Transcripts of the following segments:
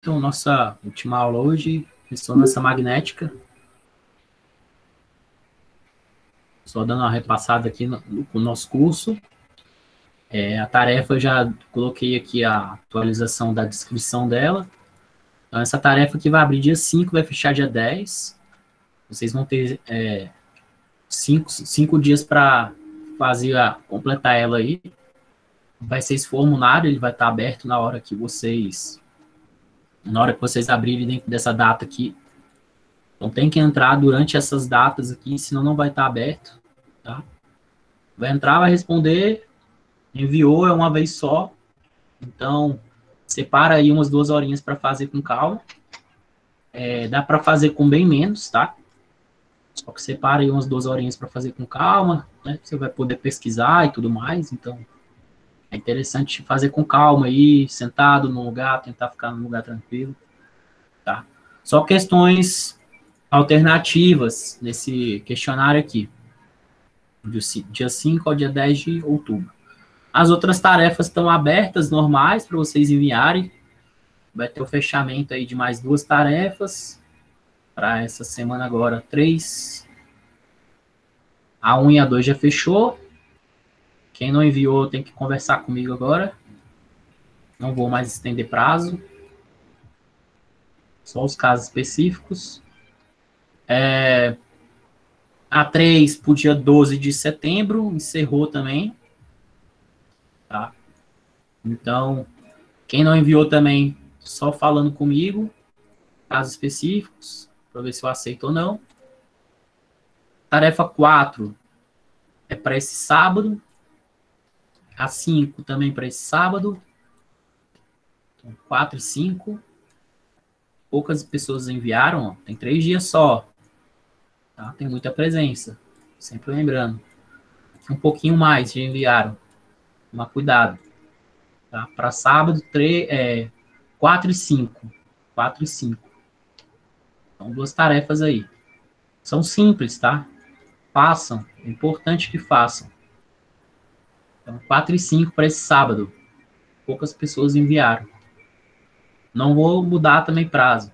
Então, nossa última aula hoje, ressonância magnética. Só dando uma repassada aqui no nosso curso. A tarefa, eu já coloquei aqui a atualização da descrição dela. Então, essa tarefa aqui vai abrir dia 5, vai fechar dia 10. Vocês vão ter 5 dias para completar ela aí. Vai ser esse formulário, ele vai estar aberto na hora que vocês abrirem dentro dessa data aqui. Então, tem que entrar durante essas datas aqui, senão não vai estar aberto, tá? Vai entrar, vai responder, enviou, é uma vez só. Então, separa aí umas 2 horinhas para fazer com calma. Dá para fazer com bem menos, tá? Só que separa aí umas 2 horinhas para fazer com calma, né? Você vai poder pesquisar e tudo mais. Então, é interessante fazer com calma aí, sentado no lugar, tentar ficar num lugar tranquilo, tá? Só questões alternativas nesse questionário aqui, do dia 5 ao dia 10 de outubro. As outras tarefas estão abertas, normais, para vocês enviarem. Vai ter o fechamento aí de mais 2 tarefas. Para essa semana agora, 3. A 1 e a 2 já fechou. Quem não enviou tem que conversar comigo agora. Não vou mais estender prazo. Só os casos específicos. A 3 para o dia 12 de setembro. Encerrou também. Tá? Então, quem não enviou também, só falando comigo. Casos específicos. Para ver se eu aceito ou não. Tarefa 4 é para esse sábado. A 5 também para esse sábado. Então, 4 e 5. Poucas pessoas enviaram, ó. Tem 3 dias só. Tá? Tem muita presença. Sempre lembrando. Um pouquinho mais já enviaram. Toma cuidado. Tá? Para sábado, 4 e 5. 4 e 5. Então, 2 tarefas aí. São simples, tá? Façam. É importante que façam. Então, 4 e 5 para esse sábado. Poucas pessoas enviaram. Não vou mudar também prazo.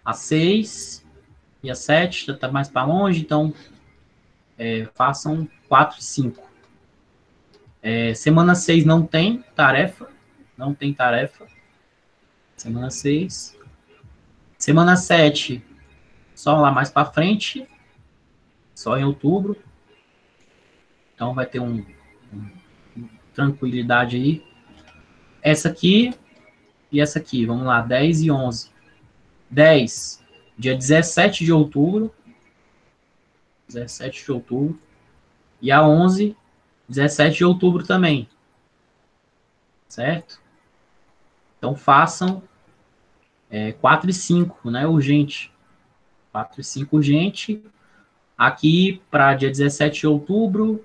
A 6 e a 7 já está mais para longe, então façam 4 e 5. Semana 6 não tem tarefa. Não tem tarefa. Semana 6. Semana 7, só lá mais para frente. Só em outubro. Então vai ter tranquilidade aí. Essa aqui e essa aqui. Vamos lá, 10 e 11. 10, dia 17 de outubro. 17 de outubro. E a 11, 17 de outubro também. Certo? Então façam 4 e 5, né? Urgente. 4 e 5 urgente. Aqui para dia 17 de outubro.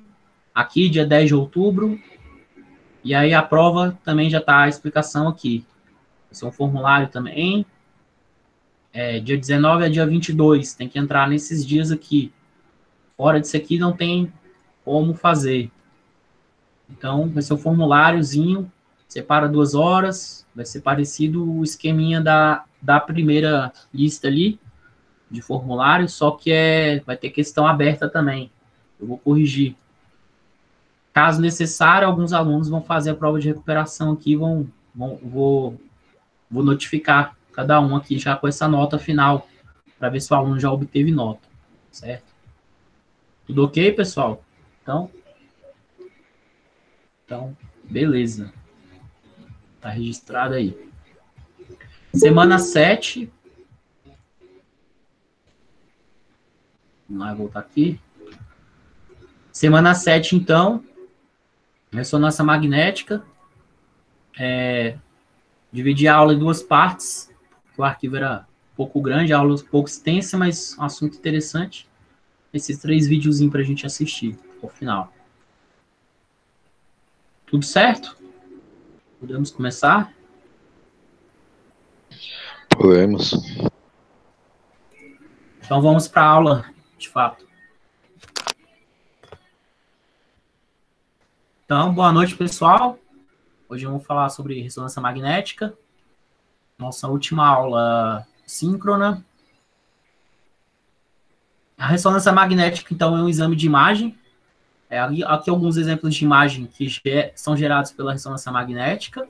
Aqui dia 10 de outubro. E aí a prova também já está a explicação aqui. Esse é um formulário também. Dia 19 a dia 22. Tem que entrar nesses dias aqui. Fora disso aqui não tem como fazer. Então, vai ser um formuláriozinho. Separa 2 horas. Vai ser parecido o esqueminha da primeira lista ali de formulário, só que vai ter questão aberta também. Eu vou corrigir. Caso necessário, alguns alunos vão fazer a prova de recuperação aqui, vou notificar cada um aqui já com essa nota final, para ver se o aluno já obteve nota, certo? Tudo ok, pessoal? Então, beleza. Tá registrado aí. Semana 7. Vamos lá, voltar aqui. Semana 7, então, ressonância magnética. Dividi a aula em 2 partes, porque o arquivo era um pouco grande, a aula um pouco extensa, mas um assunto interessante. Esses 3 videozinhos para a gente assistir ao final. Tudo certo? Podemos começar? Podemos. Então vamos para a aula, de fato. Então, boa noite, pessoal. Hoje eu vou falar sobre ressonância magnética. Nossa última aula síncrona. A ressonância magnética, então, é um exame de imagem. Aqui alguns exemplos de imagem que são gerados pela ressonância magnética.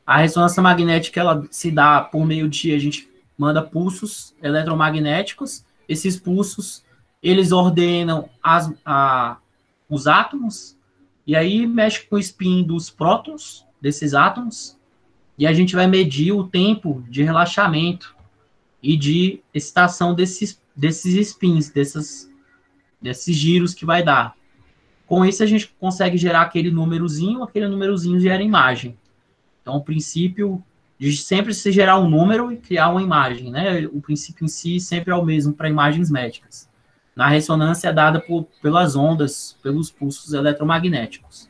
A ressonância magnética, ela se dá por meio de, a gente manda pulsos eletromagnéticos. Esses pulsos, eles ordenam os átomos, e aí mexe com o spin dos prótons, desses átomos, e a gente vai medir o tempo de relaxamento e de excitação desses spins, desses giros que vai dar. Com isso, a gente consegue gerar aquele númerozinho gera imagem. Então, o princípio de sempre se gerar um número e criar uma imagem, né? O princípio em si sempre é o mesmo para imagens médicas. Na ressonância é dada pelas ondas, pelos pulsos eletromagnéticos.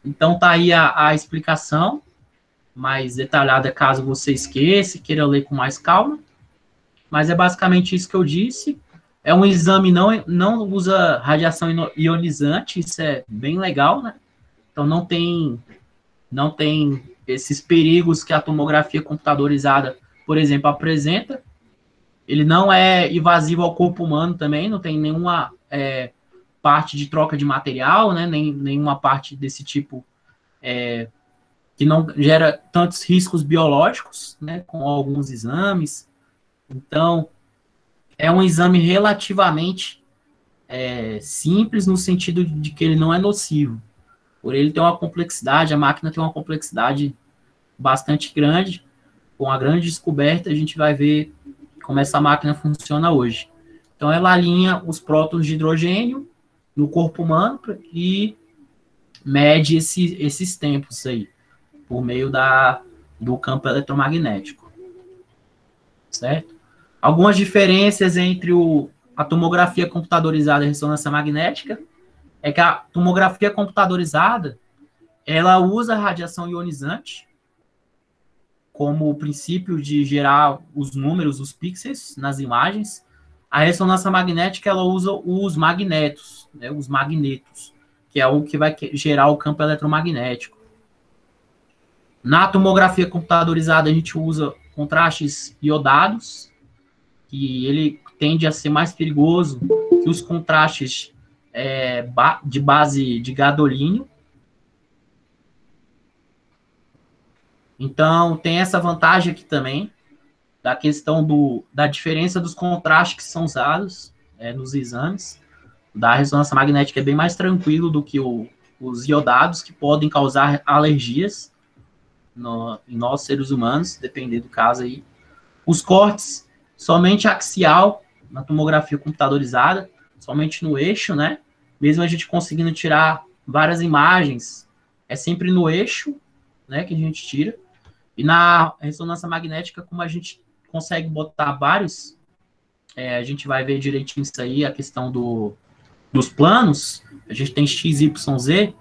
Então, tá aí a explicação mais detalhada, caso você esqueça e queira ler com mais calma. Mas é basicamente isso que eu disse. É um exame, não usa radiação ionizante, isso é bem legal, né? Então, não tem esses perigos que a tomografia computadorizada, por exemplo, apresenta. Ele não é invasivo ao corpo humano também, não tem nenhuma parte de troca de material, né, nenhuma parte desse tipo que não gera tantos riscos biológicos, né, com alguns exames. Então, é um exame relativamente simples no sentido de que ele não é nocivo. Por ele ter uma complexidade, a máquina tem uma complexidade bastante grande. Com a grande descoberta, a gente vai ver como essa máquina funciona hoje. Então, ela alinha os prótons de hidrogênio no corpo humano e mede esses tempos aí, por meio do campo eletromagnético. Certo? Algumas diferenças entre a tomografia computadorizada e a ressonância magnética é que a tomografia computadorizada, ela usa radiação ionizante como o princípio de gerar os números, os pixels nas imagens. A ressonância magnética, ela usa os magnetos, né, os magnetos, que é o que vai gerar o campo eletromagnético. Na tomografia computadorizada, a gente usa contrastes iodados, que ele tende a ser mais perigoso que os contrastes de base de gadolínio. Então, tem essa vantagem aqui também, da questão da diferença dos contrastes que são usados nos exames. Da ressonância magnética é bem mais tranquilo do que os iodados, que podem causar alergias em nós, seres humanos, dependendo do caso aí. Os cortes, somente axial, na tomografia computadorizada, somente no eixo, né? Mesmo a gente conseguindo tirar várias imagens, é sempre no eixo, né, que a gente tira. E na ressonância magnética, como a gente consegue botar vários, a gente vai ver direitinho isso aí, a questão dos planos, a gente tem X, Y, Z,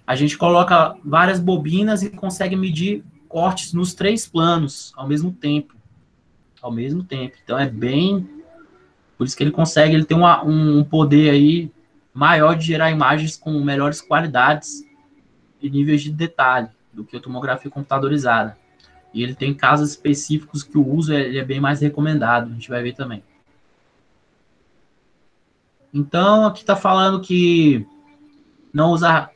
a gente coloca várias bobinas e consegue medir cortes nos 3 planos ao mesmo tempo. Então é bem... Por isso que ele tem um poder aí maior de gerar imagens com melhores qualidades e níveis de detalhe do que a tomografia computadorizada. E ele tem casos específicos que o uso ele é bem mais recomendado, a gente vai ver também. Então, aqui está falando que não usa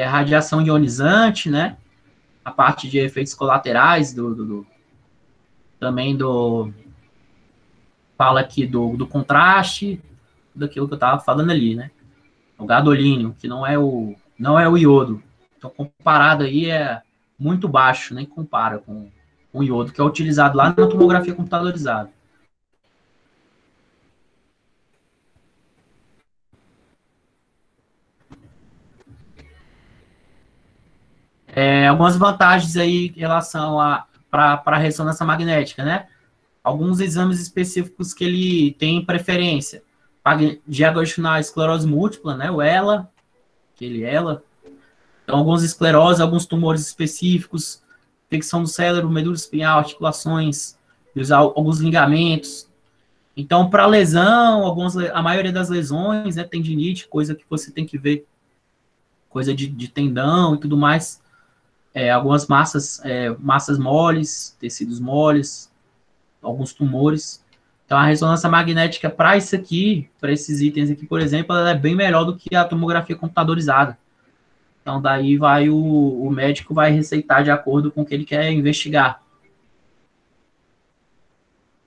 radiação ionizante, né? A parte de efeitos colaterais também fala aqui do contraste, daquilo que eu estava falando ali, né? O gadolínio, que não é o iodo. Então, comparado aí, é muito baixo, nem compara com o iodo, que é utilizado lá na tomografia computadorizada. Algumas vantagens aí em relação para a ressonância magnética, né? Alguns exames específicos que ele tem preferência. Para diagnosticar a esclerose múltipla, né? O ELA, aquele ELA. Então, algumas escleroses, alguns tumores específicos, infecção do cérebro, medula espinhal, articulações, alguns ligamentos. Então, para lesão, a maioria das lesões, né, tendinite, coisa que você tem que ver coisa de tendão e tudo mais, algumas massas moles, tecidos moles, alguns tumores. Então, a ressonância magnética para isso aqui, para esses itens aqui, por exemplo, ela é bem melhor do que a tomografia computadorizada. Então, daí o médico vai receitar de acordo com o que ele quer investigar.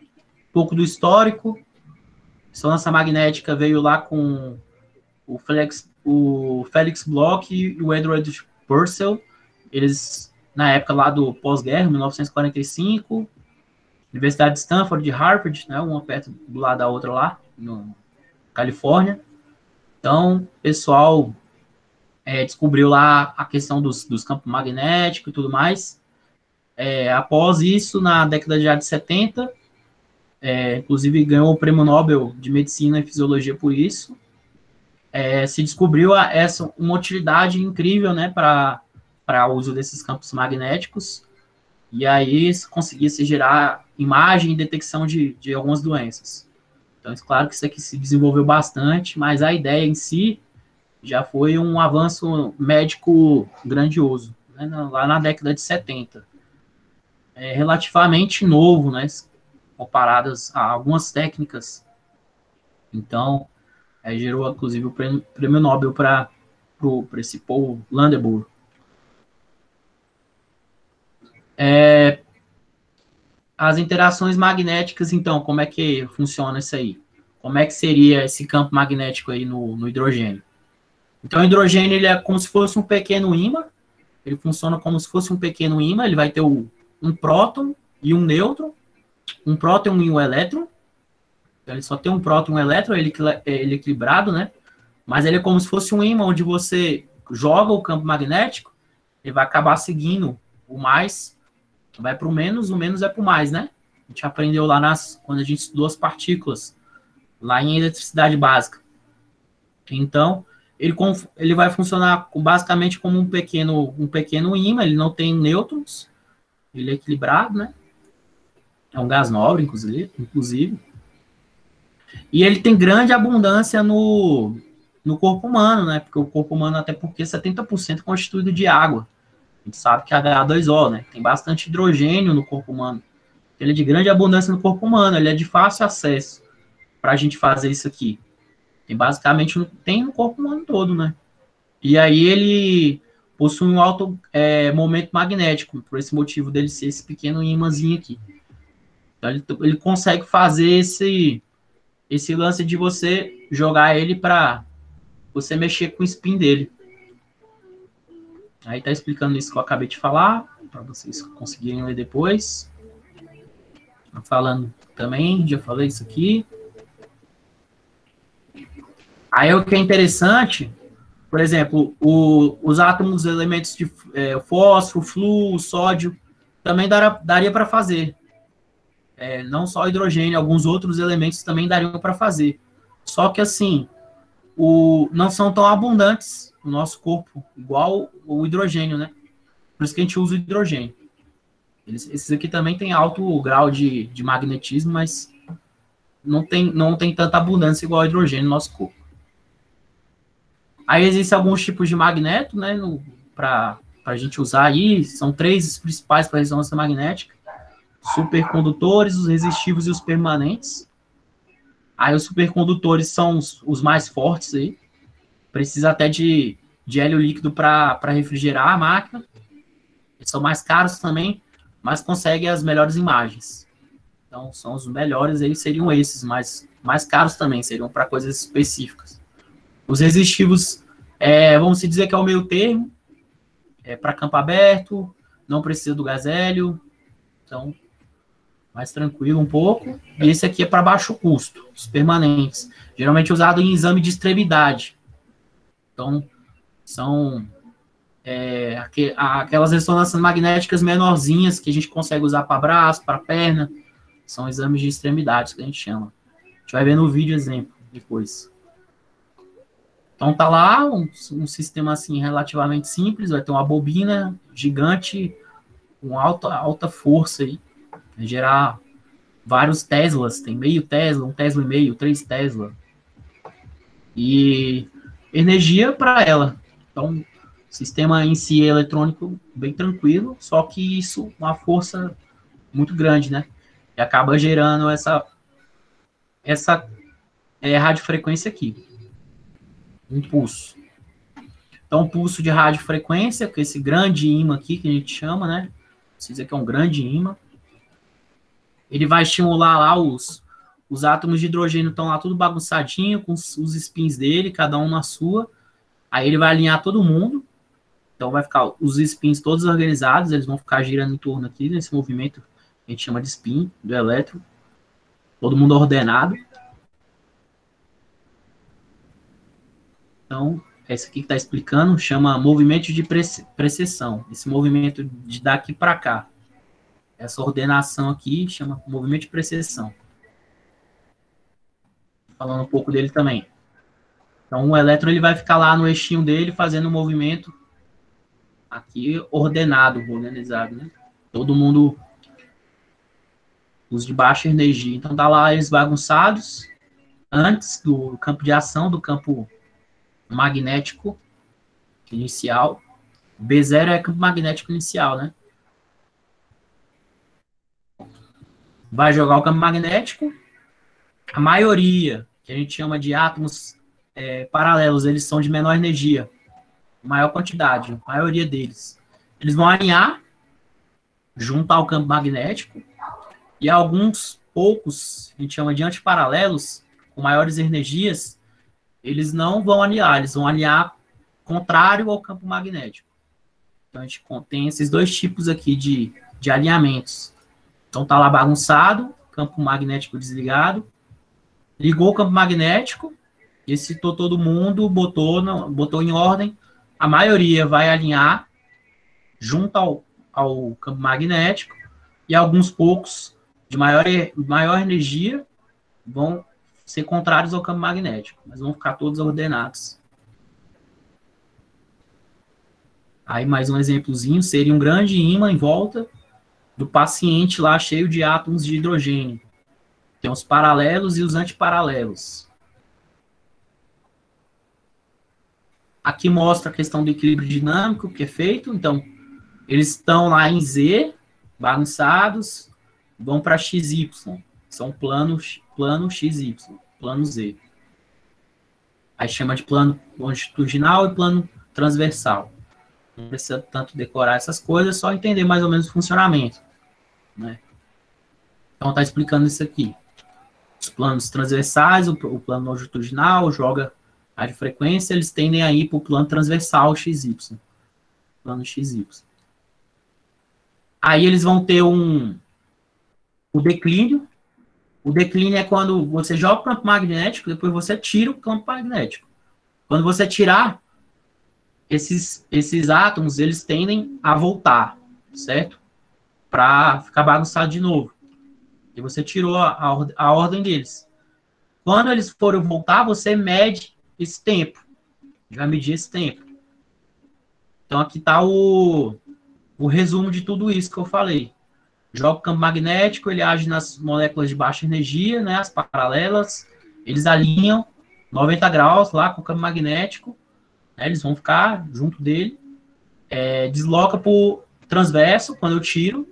Um pouco do histórico. A ressonância magnética veio lá com o Felix Bloch e o Edward Purcell. Eles, na época lá do pós-guerra, 1945, Universidade de Stanford, de Harvard, né, uma perto do lado da outra lá, no Califórnia. Então, o pessoal descobriu lá a questão dos campos magnéticos e tudo mais. Após isso, na década já de 70, inclusive ganhou o Prêmio Nobel de Medicina e Fisiologia por isso, se descobriu uma utilidade incrível, né, para o uso desses campos magnéticos, e aí conseguia se gerar imagem e detecção de algumas doenças. Então, é claro que isso aqui se desenvolveu bastante, mas a ideia em si já foi um avanço médico grandioso, né, lá na década de 70. Relativamente novo, né, comparadas a algumas técnicas. Então, gerou, inclusive, o prêmio Nobel para esse Paul Landebohr. As interações magnéticas, então, como é que funciona isso aí? Como é que seria esse campo magnético aí no hidrogênio? Então, o hidrogênio ele é como se fosse um pequeno ímã, ele funciona como se fosse um pequeno ímã, ele vai ter um próton e um nêutron, um próton e um elétron, então, ele só tem um próton e um elétron, ele é equilibrado, né? Mas ele é como se fosse um ímã, onde você joga o campo magnético, ele vai acabar seguindo o mais, vai para o menos é para o mais, né? A gente aprendeu lá quando a gente estudou as partículas, lá em eletricidade básica. Então, ele vai funcionar basicamente como um pequeno ímã, ele não tem nêutrons, ele é equilibrado, né? É um gás nobre, inclusive. E ele tem grande abundância no corpo humano, né? Porque o corpo humano, até porque 70% é constituído de água. A gente sabe que H2O, né? Tem bastante hidrogênio no corpo humano. Ele é de grande abundância no corpo humano, ele é de fácil acesso para a gente fazer isso aqui. E basicamente tem no corpo humano todo, né? E aí ele possui um alto momento magnético, por esse motivo dele ser esse pequeno ímãzinho aqui. Então ele consegue fazer esse lance de você jogar ele para você mexer com o spin dele. Aí tá explicando isso que eu acabei de falar, para vocês conseguirem ler depois. Falando também, já falei isso aqui. Aí o que é interessante, por exemplo, os átomos, elementos de fósforo, flúor, sódio, também daria para fazer. Não só hidrogênio, alguns outros elementos também dariam para fazer. Só que assim, não são tão abundantes no nosso corpo, igual o hidrogênio, né? Por isso que a gente usa o hidrogênio. Esses aqui também têm alto grau de magnetismo, mas não tem tanta abundância igual o hidrogênio no nosso corpo. Aí existem alguns tipos de magneto, né, para a gente usar aí, são 3 os principais para a ressonância magnética: supercondutores, os resistivos e os permanentes. Aí os supercondutores são os mais fortes aí, precisa até de hélio líquido para refrigerar a máquina, eles são mais caros também, mas conseguem as melhores imagens. Então são os melhores aí, seriam esses, mais caros também, seriam para coisas específicas. Os resistivos, vamos dizer que é o meio termo, para campo aberto, não precisa do gás hélio, então mais tranquilo um pouco. E esse aqui é para baixo custo, os permanentes, geralmente usado em exame de extremidade. Então, são aquelas ressonâncias magnéticas menorzinhas que a gente consegue usar para braço, para perna, são exames de extremidades que a gente chama. A gente vai ver no vídeo exemplo depois. Então tá lá um sistema assim relativamente simples, vai ter uma bobina gigante com alta força aí, vai gerar vários Teslas, tem meio Tesla, 1,5 Tesla, 3 Tesla. E energia para ela. Então sistema em si é eletrônico bem tranquilo, só que isso uma força muito grande, né? E acaba gerando essa radiofrequência aqui, um pulso. Então, pulso de radiofrequência, com esse grande ímã aqui, que a gente chama, né? Precisa que é um grande ímã. Ele vai estimular lá os átomos de hidrogênio, estão lá tudo bagunçadinho, com os spins dele, cada um na sua. Aí ele vai alinhar todo mundo. Então, vai ficar os spins todos organizados, eles vão ficar girando em torno aqui, nesse movimento que a gente chama de spin, do elétron. Todo mundo ordenado. Então, esse aqui que está explicando chama movimento de precessão. Esse movimento de daqui para cá. Essa ordenação aqui chama movimento de precessão. Falando um pouco dele também. Então, o elétron ele vai ficar lá no eixinho dele, fazendo um movimento aqui ordenado, organizado, né? Todo mundo, os de baixa energia. Então, tá lá eles bagunçados, antes do campo de ação, do campo magnético inicial. B0 é campo magnético inicial, né? Vai jogar o campo magnético. A maioria, que a gente chama de átomos paralelos, eles são de menor energia, maior quantidade, a maioria deles. Eles vão alinhar junto ao campo magnético, e alguns poucos, a gente chama de antiparalelos, com maiores energias, eles não vão alinhar, eles vão alinhar contrário ao campo magnético. Então, a gente tem esses dois tipos aqui de alinhamentos. Então, tá lá bagunçado, campo magnético desligado, ligou o campo magnético, excitou todo mundo, botou em ordem, a maioria vai alinhar junto ao campo magnético, e alguns poucos de maior energia vão ser contrários ao campo magnético, mas vão ficar todos ordenados. Aí mais um exemplozinho, seria um grande ímã em volta do paciente lá cheio de átomos de hidrogênio. Tem os paralelos e os antiparalelos. Aqui mostra a questão do equilíbrio dinâmico que é feito. Então, eles estão lá em Z, bagunçados, vão para XY. São plano XY, plano Z. Aí chama de plano longitudinal e plano transversal. Não precisa tanto decorar essas coisas, só entender mais ou menos o funcionamento, né? Então, está explicando isso aqui. Os planos transversais, o plano longitudinal, joga a de frequência, eles tendem a ir para o plano transversal XY. Plano XY. Aí eles vão ter o declínio. O declínio é quando você joga o campo magnético, depois você tira o campo magnético. Quando você tirar, esses átomos, eles tendem a voltar, certo? Para ficar bagunçado de novo. E você tirou a ordem deles. Quando eles forem voltar, você mede esse tempo. Já medir esse tempo. Então, aqui está o resumo de tudo isso que eu falei. Joga o campo magnético, ele age nas moléculas de baixa energia, né, as paralelas. Eles alinham 90 graus lá com o campo magnético. Né, eles vão ficar junto dele. Desloca para o transverso, quando eu tiro,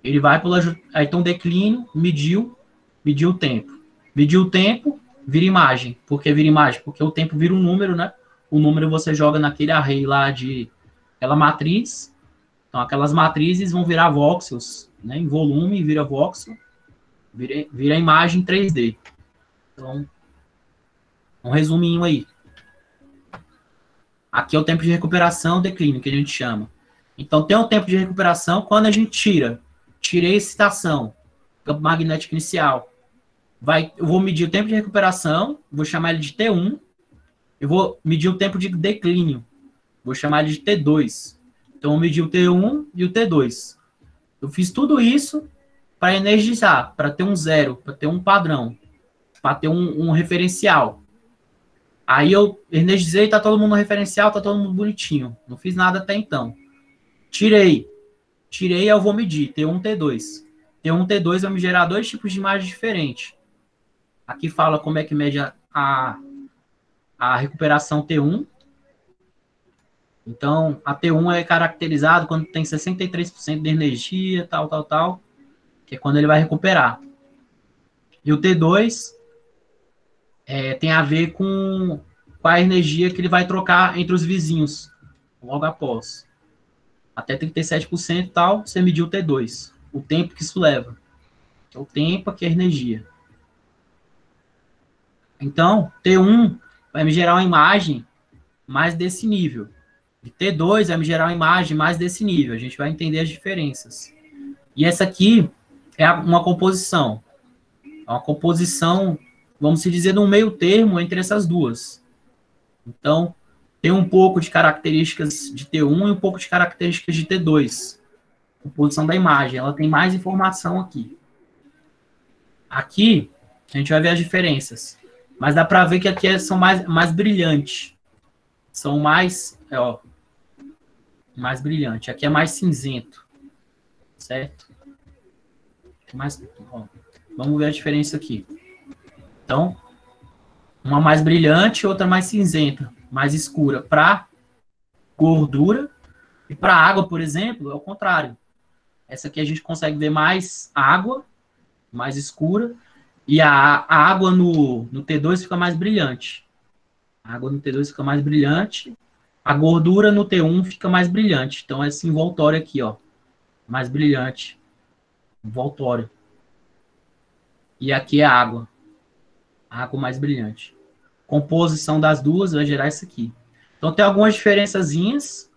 ele vai pela... Aí tem um declínio, mediu o tempo. Mediu o tempo, vira imagem. Por que vira imagem? Porque o tempo vira um número, né? O número você joga naquele array lá de... aquela matriz. Então, aquelas matrizes vão virar voxels, né? Em volume, vira voxel. Vira imagem 3D. Então, um resuminho aí. Aqui é o tempo de recuperação, declínio, que a gente chama. Então, tem um tempo de recuperação quando a gente tirei a excitação, campo magnético inicial. Eu vou medir o tempo de recuperação, vou chamar ele de T1. Eu vou medir o tempo de declínio, vou chamar ele de T2. Então, eu medi o T1 e o T2. Eu fiz tudo isso para energizar, para ter um zero, para ter um padrão, para ter um referencial. Aí eu energizei, tá todo mundo no referencial, tá todo mundo bonitinho. Não fiz nada até então. Tirei, eu vou medir, T1, T2. T1, T2 vai me gerar dois tipos de imagem diferentes. Aqui fala como é que mede a recuperação T1. Então, a T1 é caracterizado quando tem 63% de energia, tal, que é quando ele vai recuperar. E o T2 tem a ver com a energia que ele vai trocar entre os vizinhos, logo após. Até 37% e tal, você mediu o T2. O tempo que isso leva. É o tempo aqui é a energia. Então, T1 vai me gerar uma imagem mais desse nível. E T2 vai me gerar uma imagem mais desse nível. A gente vai entender as diferenças. E essa aqui é uma composição. É uma composição, vamos dizer, no meio termo entre essas duas. Então, tem um pouco de características de T1 e um pouco de características de T2. Composição da imagem. Ela tem mais informação aqui. Aqui, a gente vai ver as diferenças. Mas dá para ver que aqui são mais brilhantes. São mais, mais brilhante. Aqui é mais cinzento. Certo? Vamos ver a diferença aqui. Então, uma mais brilhante, outra mais cinzenta, mais escura para gordura. E para água, por exemplo, é o contrário. Essa aqui a gente consegue ver mais água, mais escura. E a água no T2 fica mais brilhante. A água no T2 fica mais brilhante. A gordura no T1 fica mais brilhante. Então, esse envoltório aqui, ó, mais brilhante. Envoltório. E aqui é a água. A água mais brilhante. Composição das duas vai gerar isso aqui. Então, tem algumas diferençazinhas,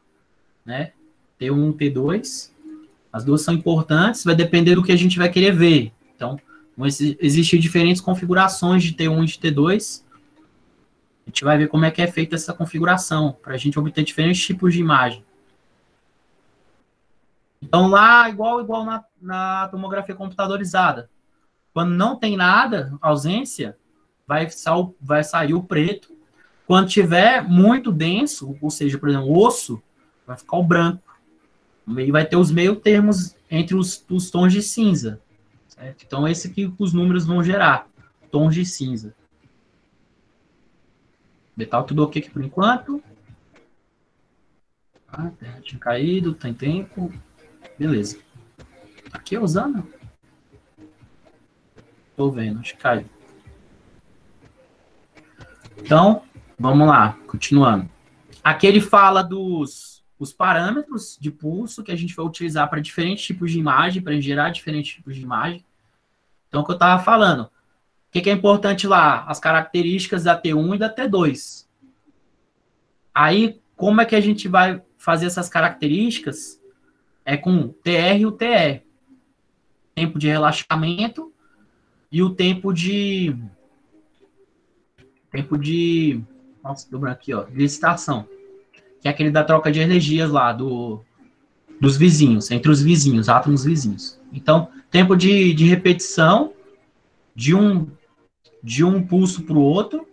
né? T1 e T2. As duas são importantes, vai depender do que a gente vai querer ver. Então, vão existir diferentes configurações de T1 e de T2. A gente vai ver como é que é feita essa configuração, para a gente obter diferentes tipos de imagem. Então, lá, igual na tomografia computadorizada. Quando não tem nada, ausência, vai sair o preto. Quando tiver muito denso, ou seja, por exemplo, osso, vai ficar o branco. E vai ter os meio termos entre os tons de cinza. Certo? Então, esse que os números vão gerar. Tons de cinza. Metal tudo ok aqui por enquanto. Ah, tinha caído, tem tempo. Beleza. Aqui usando. Tô vendo, acho que caiu. Então, vamos lá, continuando. Aqui ele fala dos parâmetros de pulso que a gente vai utilizar para diferentes tipos de imagem, para gerar diferentes tipos de imagem. Então, o que eu estava falando. O que é importante lá? As características da T1 e da T2. Aí, como é que a gente vai fazer essas características? É com o TR e o TE. Tempo de relaxamento e o tempo de... Nossa, deu branco aqui, ó. De excitação. Que é aquele da troca de energias lá, dos vizinhos, entre os vizinhos, átomos vizinhos. Então, tempo de repetição de um pulso para o outro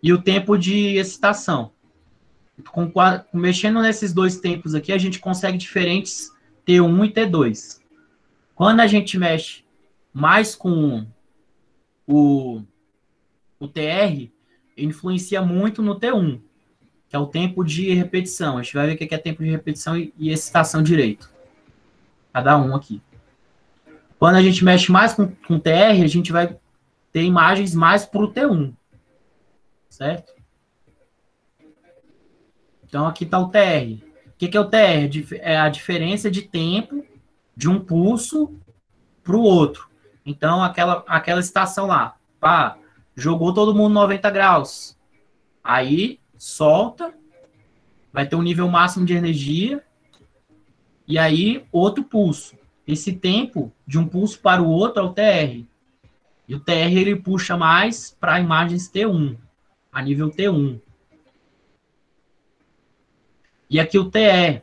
e o tempo de excitação. Mexendo nesses dois tempos aqui, a gente consegue diferentes T1 e T2. Quando a gente mexe mais com o TR, influencia muito no T1, que é o tempo de repetição. A gente vai ver o que é tempo de repetição e excitação direito. Cada um aqui. Quando a gente mexe mais com TR, a gente vai ter imagens mais para o T1. Certo? Então, aqui está o TR. O que é o TR? É a diferença de tempo de um pulso para o outro. Então, aquela estação lá. Pá, jogou todo mundo 90 graus. Aí, solta. Vai ter um nível máximo de energia. E aí, outro pulso. Esse tempo de um pulso para o outro é o TR. E o TR ele puxa mais para imagens T1. A nível T1. E aqui o TE.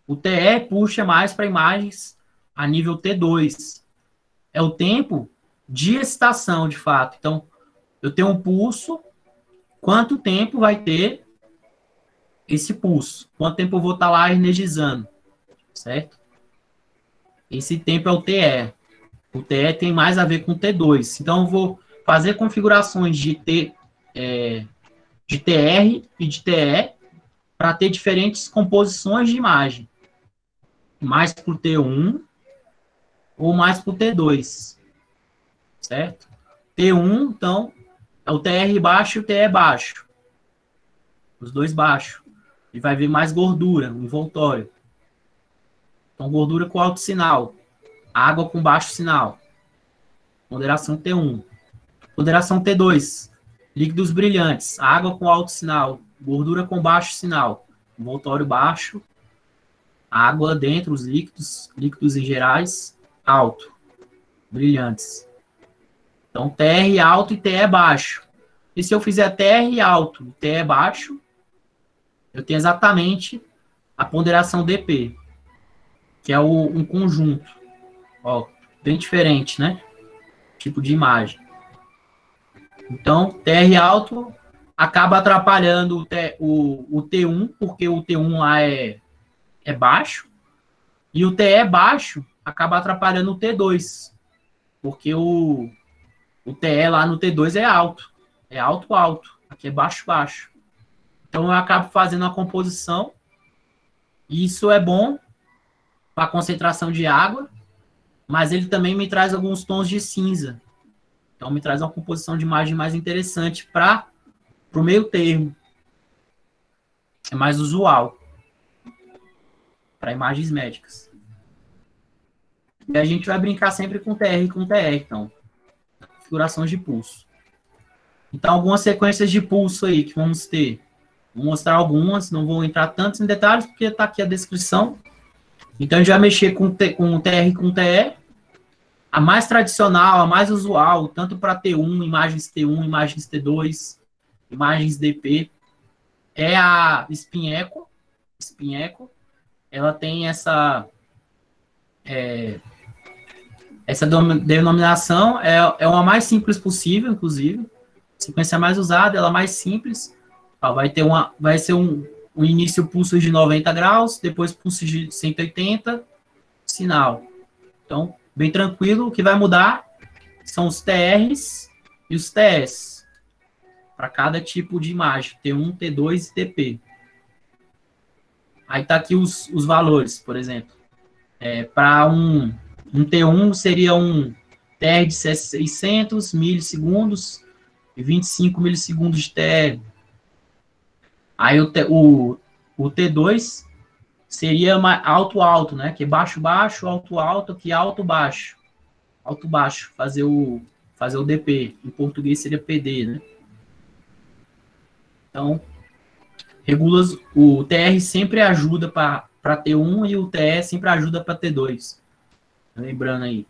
O TE puxa mais para imagens a nível T2. É o tempo de excitação, de fato. Então, eu tenho um pulso. Quanto tempo vai ter esse pulso? Quanto tempo eu vou estar lá energizando? Certo? Esse tempo é o TE. O TE tem mais a ver com o T2. Então, eu vou fazer configurações de TR e de TE para ter diferentes composições de imagem. Mais para o T1 ou mais para o T2. Certo? T1, então, é o TR baixo e o TE baixo. Os dois baixos. E vai ver mais gordura no envoltório. Então, gordura com alto sinal. Água com baixo sinal. Ponderação T1. Ponderação T2. Líquidos brilhantes. Água com alto sinal. Gordura com baixo sinal. Envoltório baixo. Água dentro, os líquidos. Líquidos em gerais. Alto. Brilhantes. Então, TR alto e TE baixo. E se eu fizer TR alto e TE baixo, eu tenho exatamente a ponderação DP, que é um conjunto. Ó, bem diferente, né? Tipo de imagem. Então, TR alto acaba atrapalhando o T1, porque o T1 lá é baixo, e o TE baixo acaba atrapalhando o T2, porque o TE lá no T2 é alto. É alto, alto. Aqui é baixo, baixo. Então, eu acabo fazendo a composição. E isso é bom para a concentração de água, mas ele também me traz alguns tons de cinza. Então, me traz uma composição de imagem mais interessante para o meio termo. É mais usual para imagens médicas. E a gente vai brincar sempre com TR e com TR, então. Configurações de pulso. Então, algumas sequências de pulso aí que vamos ter. Vou mostrar algumas, não vou entrar tantos em detalhes, porque está aqui a descrição. Então, a gente vai mexer com o TR e com o TE. A mais tradicional, a mais usual, tanto para T1, imagens T2, imagens DP, é a Spin Echo. Spin Echo. Ela tem essa denominação, é uma mais simples possível, inclusive. A sequência mais usada, ela é mais simples. Vai ser um início pulso de 90 graus, depois pulso de 180, sinal. Então, bem tranquilo. O que vai mudar são os TRs e os TS para cada tipo de imagem, T1, T2 e TP. Aí tá aqui os valores, por exemplo. Para um T1 seria um TR de 600 milissegundos e 25 milissegundos de TR. Aí o T2 seria alto-alto, né? Que é baixo-baixo, alto-alto, que alto-baixo. Alto-baixo, fazer o DP. Em português seria PD, né? Então, o TR sempre ajuda para T1 e o TE sempre ajuda para T2. Lembrando aí.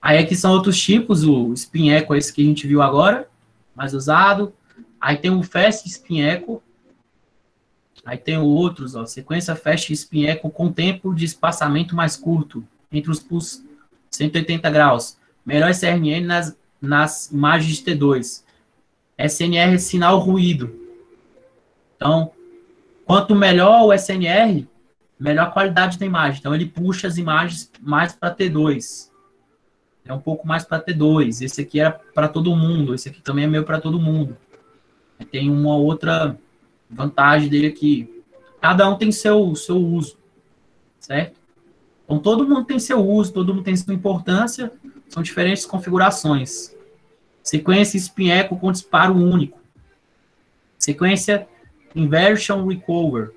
Aí aqui são outros tipos, o Spin Echo, esse que a gente viu agora, mais usado. Aí tem o Fast Spin Echo. Aí tem outros, ó, sequência Fast Spin Echo com tempo de espaçamento mais curto, entre os pulsos 180 graus. Melhor SNR nas imagens de T2. SNR é sinal ruído. Então, quanto melhor o SNR, melhor a qualidade da imagem. Então, ele puxa as imagens mais para T2. É um pouco mais para T2. Esse aqui é para todo mundo. Esse aqui também é meio para todo mundo. Tem uma outra vantagem dele aqui. Cada um tem seu uso. Certo? Então, todo mundo tem seu uso, todo mundo tem sua importância. São diferentes configurações. Sequência Spin Echo com disparo único. Sequência Inversion Recover.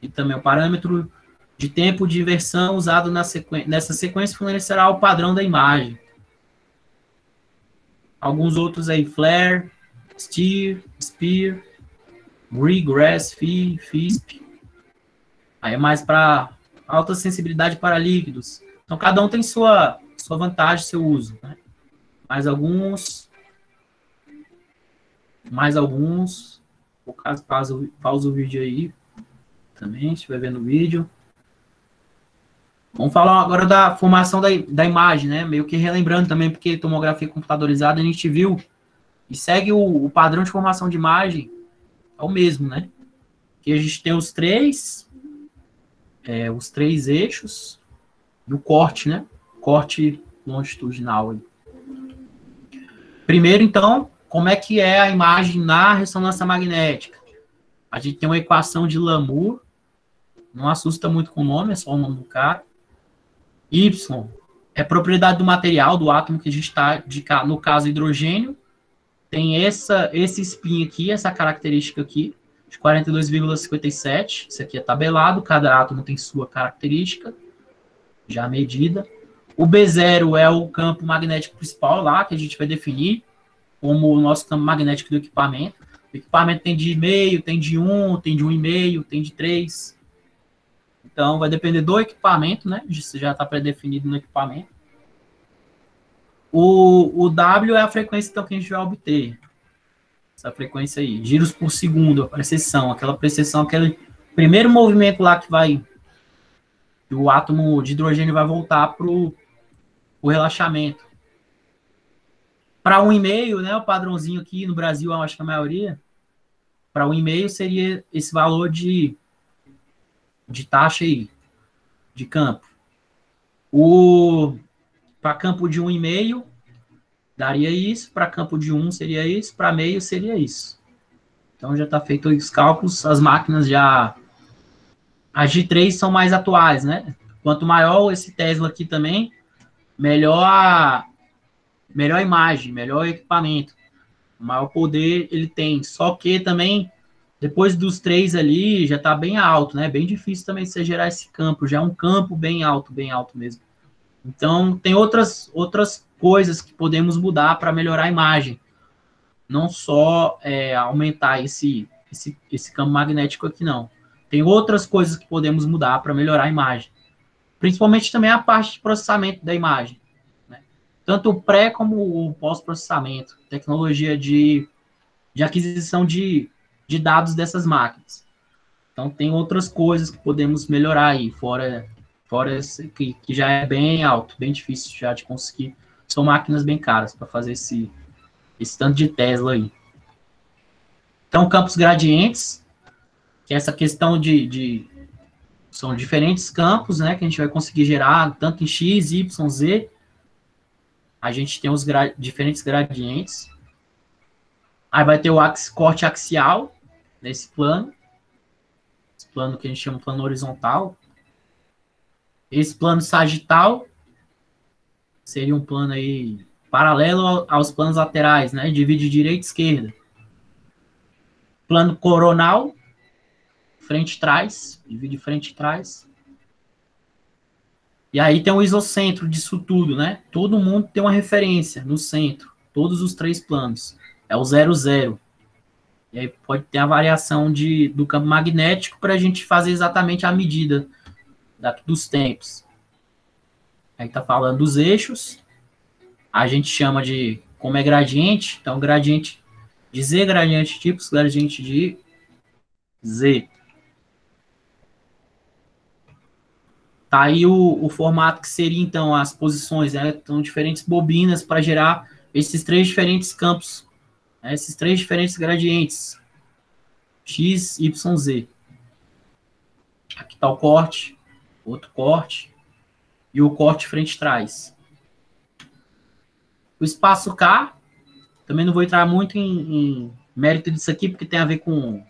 E também o parâmetro de tempo de inversão usado nessa sequência fornecerá o padrão da imagem. Alguns outros aí, Flare, Steer, Spear, Regress, FISP. Aí é mais para alta sensibilidade para líquidos. Então, cada um tem sua vantagem, seu uso. Né? Mais alguns. Por caso, pausa o vídeo aí. Também, se estiver vendo o vídeo. Vamos falar agora da formação da imagem, né? Meio que relembrando também, porque tomografia computadorizada a gente viu e segue o padrão de formação de imagem, é o mesmo, né? Que a gente tem os três eixos e o corte, né? Corte longitudinal. Aí. Primeiro, então, como é que é a imagem na ressonância magnética? A gente tem uma equação de Lamour, não assusta muito com o nome, é só o nome do cara. Y é propriedade do material, do átomo que a gente está, no caso, hidrogênio. Tem esse spin aqui, essa característica aqui, de 42,57. Isso aqui é tabelado, cada átomo tem sua característica, já medida. O B0 é o campo magnético principal lá, que a gente vai definir como o nosso campo magnético do equipamento. O equipamento tem de meio, tem de 1, tem de 1,5, tem de 3. Então, vai depender do equipamento, né? Isso já está pré-definido no equipamento. O W é a frequência então, que a gente vai obter. Essa frequência aí. Giros por segundo, a precessão. Aquela precessão, aquele primeiro movimento lá que vai... O átomo de hidrogênio vai voltar para o relaxamento. Para 1,5, né? O padrãozinho aqui no Brasil, eu acho que a maioria. Para 1,5 seria esse valor de taxa aí, de campo. Para campo de 1,5, daria isso. Para campo de 1 seria isso. Para meio seria isso. Então já está feito os cálculos. As máquinas já... As de 3 são mais atuais, né? Quanto maior esse Tesla aqui também, melhor a imagem, melhor o equipamento. Maior poder ele tem. Só que também, depois dos 3 ali, já está bem alto, né? Bem difícil também você gerar esse campo. Já é um campo bem alto mesmo. Então, tem outras coisas que podemos mudar para melhorar a imagem. Não só aumentar esse campo magnético aqui, não. Tem outras coisas que podemos mudar para melhorar a imagem. Principalmente também a parte de processamento da imagem. Né? Tanto o pré como o pós-processamento. Tecnologia de aquisição de dados dessas máquinas. Então, tem outras coisas que podemos melhorar aí, fora esse que já é bem alto, bem difícil já de conseguir. São máquinas bem caras para fazer esse tanto de Tesla aí. Então, campos gradientes, que é essa questão são diferentes campos, né, que a gente vai conseguir gerar, tanto em X, Y, Z. A gente tem os diferentes gradientes. Aí vai ter o corte axial, nesse plano. Esse plano que a gente chama de plano horizontal. Esse plano sagital seria um plano aí paralelo aos planos laterais, né? Divide direita e esquerda. Plano coronal, frente e trás, divide frente e trás. E aí tem o isocentro disso tudo, né? Todo mundo tem uma referência no centro, todos os 3 planos. É o 0, 0. E aí pode ter a variação do campo magnético para a gente fazer exatamente a medida dos tempos. Aí está falando dos eixos. A gente chama de, como é gradiente, então gradiente de Z, gradiente de Y, gradiente de Z. Tá aí o formato que seria, então, as posições, né? Então, diferentes bobinas para gerar esses 3 diferentes campos, né? Esses 3 diferentes gradientes. X, Y, Z. Aqui está o corte, outro corte, e o corte frente e trás. O espaço K, também não vou entrar muito em mérito disso aqui, porque tem a ver com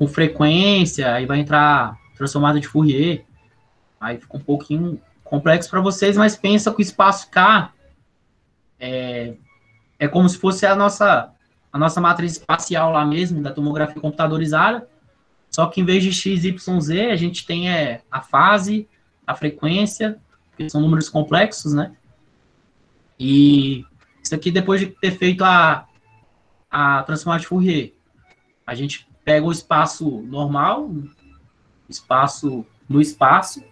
frequência, aí vai entrar transformada de Fourier, aí fica um pouquinho complexo para vocês, mas pensa que o espaço K é como se fosse a nossa matriz espacial lá mesmo, da tomografia computadorizada, só que em vez de X, Y, Z, a gente tem a fase, a frequência, que são números complexos, né? E isso aqui, depois de ter feito a transformada de Fourier, a gente pega o espaço normal, espaço no espaço,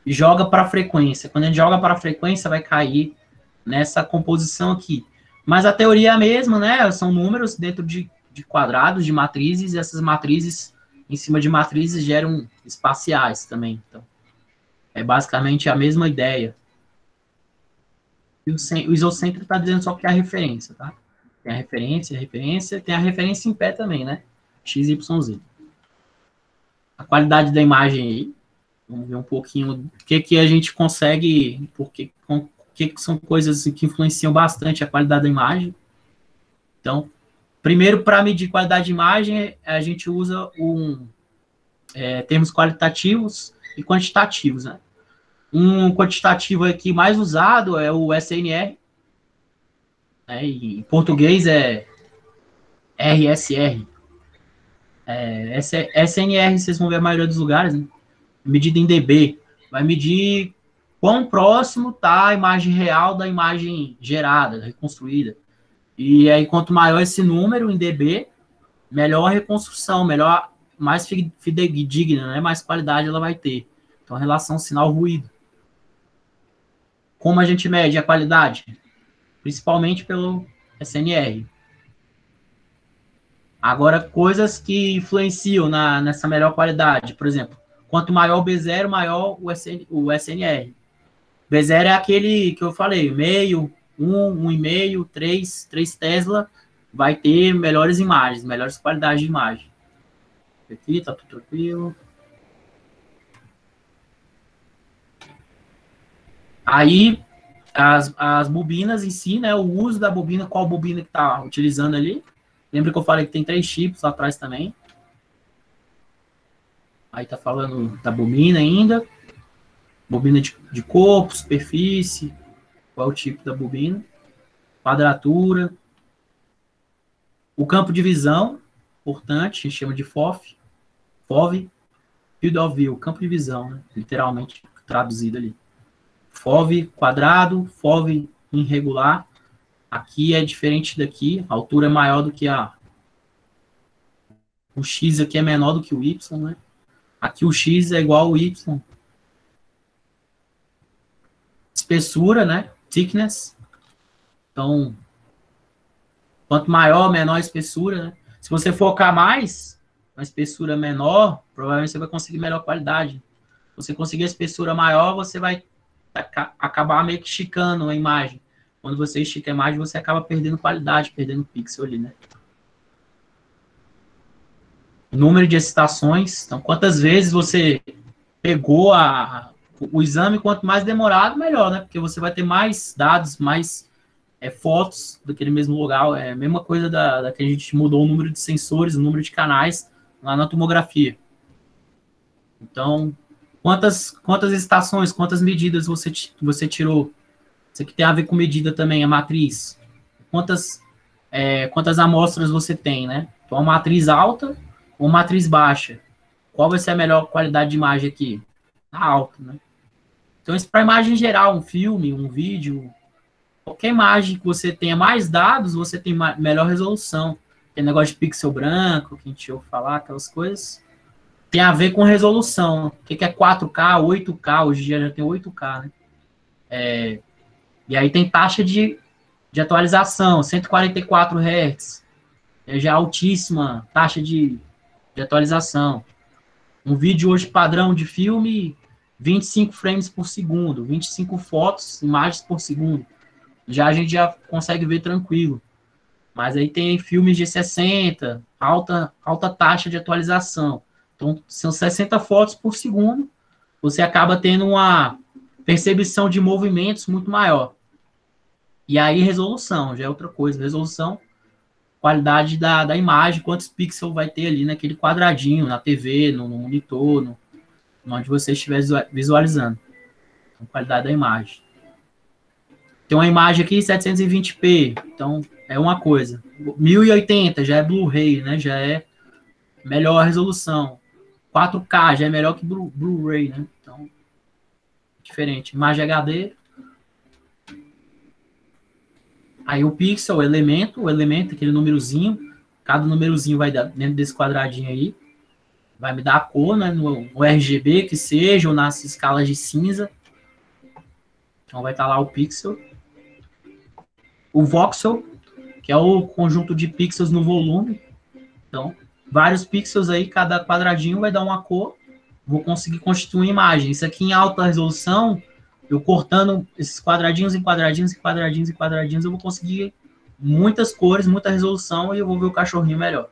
e joga para a frequência. Quando a gente joga para a frequência, vai cair nessa composição aqui. Mas a teoria é a mesma, né? São números dentro de quadrados, de matrizes, e essas matrizes, em cima de matrizes, geram espaciais também. Então, é basicamente a mesma ideia. E o isocentro está dizendo só que é a referência, tá? Tem a referência, tem a referência em pé também, né? X, Y, Z. A qualidade da imagem aí. Vamos ver um pouquinho o que a gente consegue, porque que são coisas que influenciam bastante a qualidade da imagem. Então, Primeiro, para medir qualidade de imagem, a gente usa termos qualitativos e quantitativos, né? Um quantitativo aqui mais usado é o SNR, né? Em português é RSR. SNR, vocês vão ver a maioria dos lugares, né? Medida em dB. Vai medir quão próximo está a imagem real da imagem gerada, reconstruída. E aí, quanto maior esse número em dB, melhor a reconstrução, melhor, mais fidedigna, né? Mais qualidade ela vai ter. Então, relação sinal-ruído. Como a gente mede a qualidade? Principalmente pelo SNR. Agora, coisas que influenciam nessa melhor qualidade. Por exemplo, quanto maior o B0, maior o SNR. B0 é aquele que eu falei, meio, 1,5, 3 Tesla, vai ter melhores imagens, melhores qualidades de imagem. Aqui, tá tudo tranquilo. Aí, as bobinas em si, né, o uso da bobina, qual bobina que tá utilizando ali. Lembra que eu falei que tem 3 chips lá atrás também. Aí tá falando da bobina ainda. Bobina de corpo, superfície, qual é o tipo da bobina, quadratura, o campo de visão, importante, a gente chama de FOV, Field of View, campo de visão, né? Literalmente traduzido ali. FOV quadrado, FOV irregular, aqui é diferente daqui, a altura é maior do que o X aqui é menor do que o Y, né? Aqui o X é igual ao Y. Espessura, né? Thickness. Então, quanto maior, menor a espessura, né? Se você focar mais, uma espessura menor, provavelmente você vai conseguir melhor qualidade. Se você conseguir a espessura maior, você vai acabar meio que esticando a imagem. Quando você estica a imagem, você acaba perdendo qualidade, perdendo pixel ali, né? Número de excitações. Então, quantas vezes você pegou o exame, quanto mais demorado, melhor, né? Porque você vai ter mais dados, mais fotos daquele mesmo lugar. É a mesma coisa da que a gente mudou o número de sensores, o número de canais lá na tomografia. Então, quantas estações, quantas medidas você tirou? Isso aqui tem a ver com medida também, a matriz. Quantas amostras você tem, né? Então, a matriz alta ou matriz baixa? Qual vai ser a melhor qualidade de imagem aqui? A alta, né? Então, isso para imagem geral, um filme, um vídeo, qualquer imagem que você tenha mais dados, você tem melhor resolução. Tem negócio de pixel branco, que a gente ouve falar, aquelas coisas. Tem a ver com resolução. O que é 4K, 8K? Hoje em dia já tem 8K, né? E aí tem taxa de atualização, 144 Hz. É já altíssima taxa de atualização. Um vídeo hoje padrão de filme, 25 frames por segundo, 25 fotos, imagens por segundo. Já a gente já consegue ver tranquilo. Mas aí tem filmes de 60, alta taxa de atualização. Então, são 60 fotos por segundo. Você acaba tendo uma percepção de movimentos muito maior. E aí, resolução, já é outra coisa. Resolução, qualidade da imagem, quantos pixels vai ter ali naquele quadradinho, na TV, no monitor, onde você estiver visualizando. Então, qualidade da imagem. Tem uma imagem aqui 720p, então é uma coisa. 1080 já é Blu-ray, né? Já é melhor a resolução. 4K já é melhor que Blu-ray, né? Então, diferente. Imagem HD. Aí o pixel, o elemento, aquele númerozinho. Cada númerozinho vai dar dentro desse quadradinho aí. Vai me dar a cor, né? No RGB que seja, ou nas escalas de cinza. Então vai estar lá o pixel. O voxel, que é o conjunto de pixels no volume. Então, vários pixels aí, cada quadradinho vai dar uma cor. Vou conseguir constituir uma imagem. Isso aqui em alta resolução, eu cortando esses quadradinhos em quadradinhos, em quadradinhos, em quadradinhos, eu vou conseguir muitas cores, muita resolução e eu vou ver o cachorrinho melhor.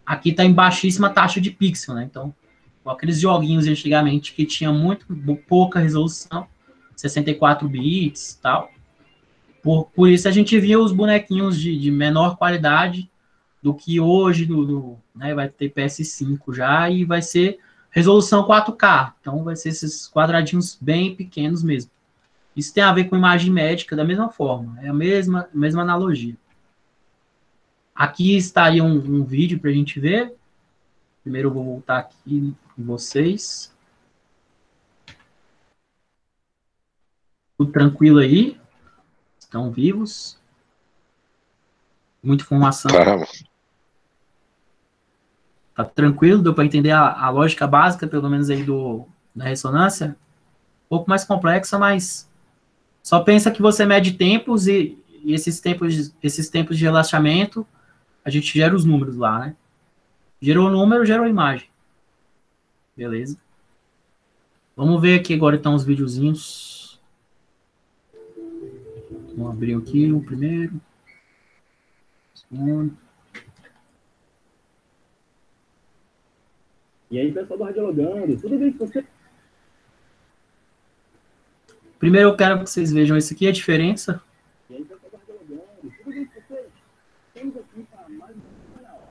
Aqui está em baixíssima taxa de pixel, né? Então, aqueles joguinhos antigamente que tinha muito pouca resolução, 64 bits e tal. Por isso a gente via os bonequinhos de menor qualidade do que hoje, né, vai ter PS5 já, e vai ser resolução 4K. Então, vai ser esses quadradinhos bem pequenos mesmo. Isso tem a ver com imagem médica da mesma forma, é a mesma analogia. Aqui estaria um vídeo para a gente ver. Primeiro eu vou voltar aqui com vocês. Tudo tranquilo aí? Estão vivos? Muita informação. Claro. Tá tranquilo? Deu para entender a lógica básica, pelo menos aí da ressonância? Um pouco mais complexa, mas só pensa que você mede tempos e esses tempos de relaxamento, a gente gera os números lá, né? Gerou o número, gerou a imagem. Beleza? Vamos ver aqui agora então os videozinhos. Vamos abrir aqui o primeiro. Segundo. E aí, pessoal do Radiologando, tudo bem com você? Primeiro eu quero que vocês vejam isso aqui, a diferença. E aí, pessoal do Radiologando, tudo bem com vocês? Estamos aqui para mais um canal.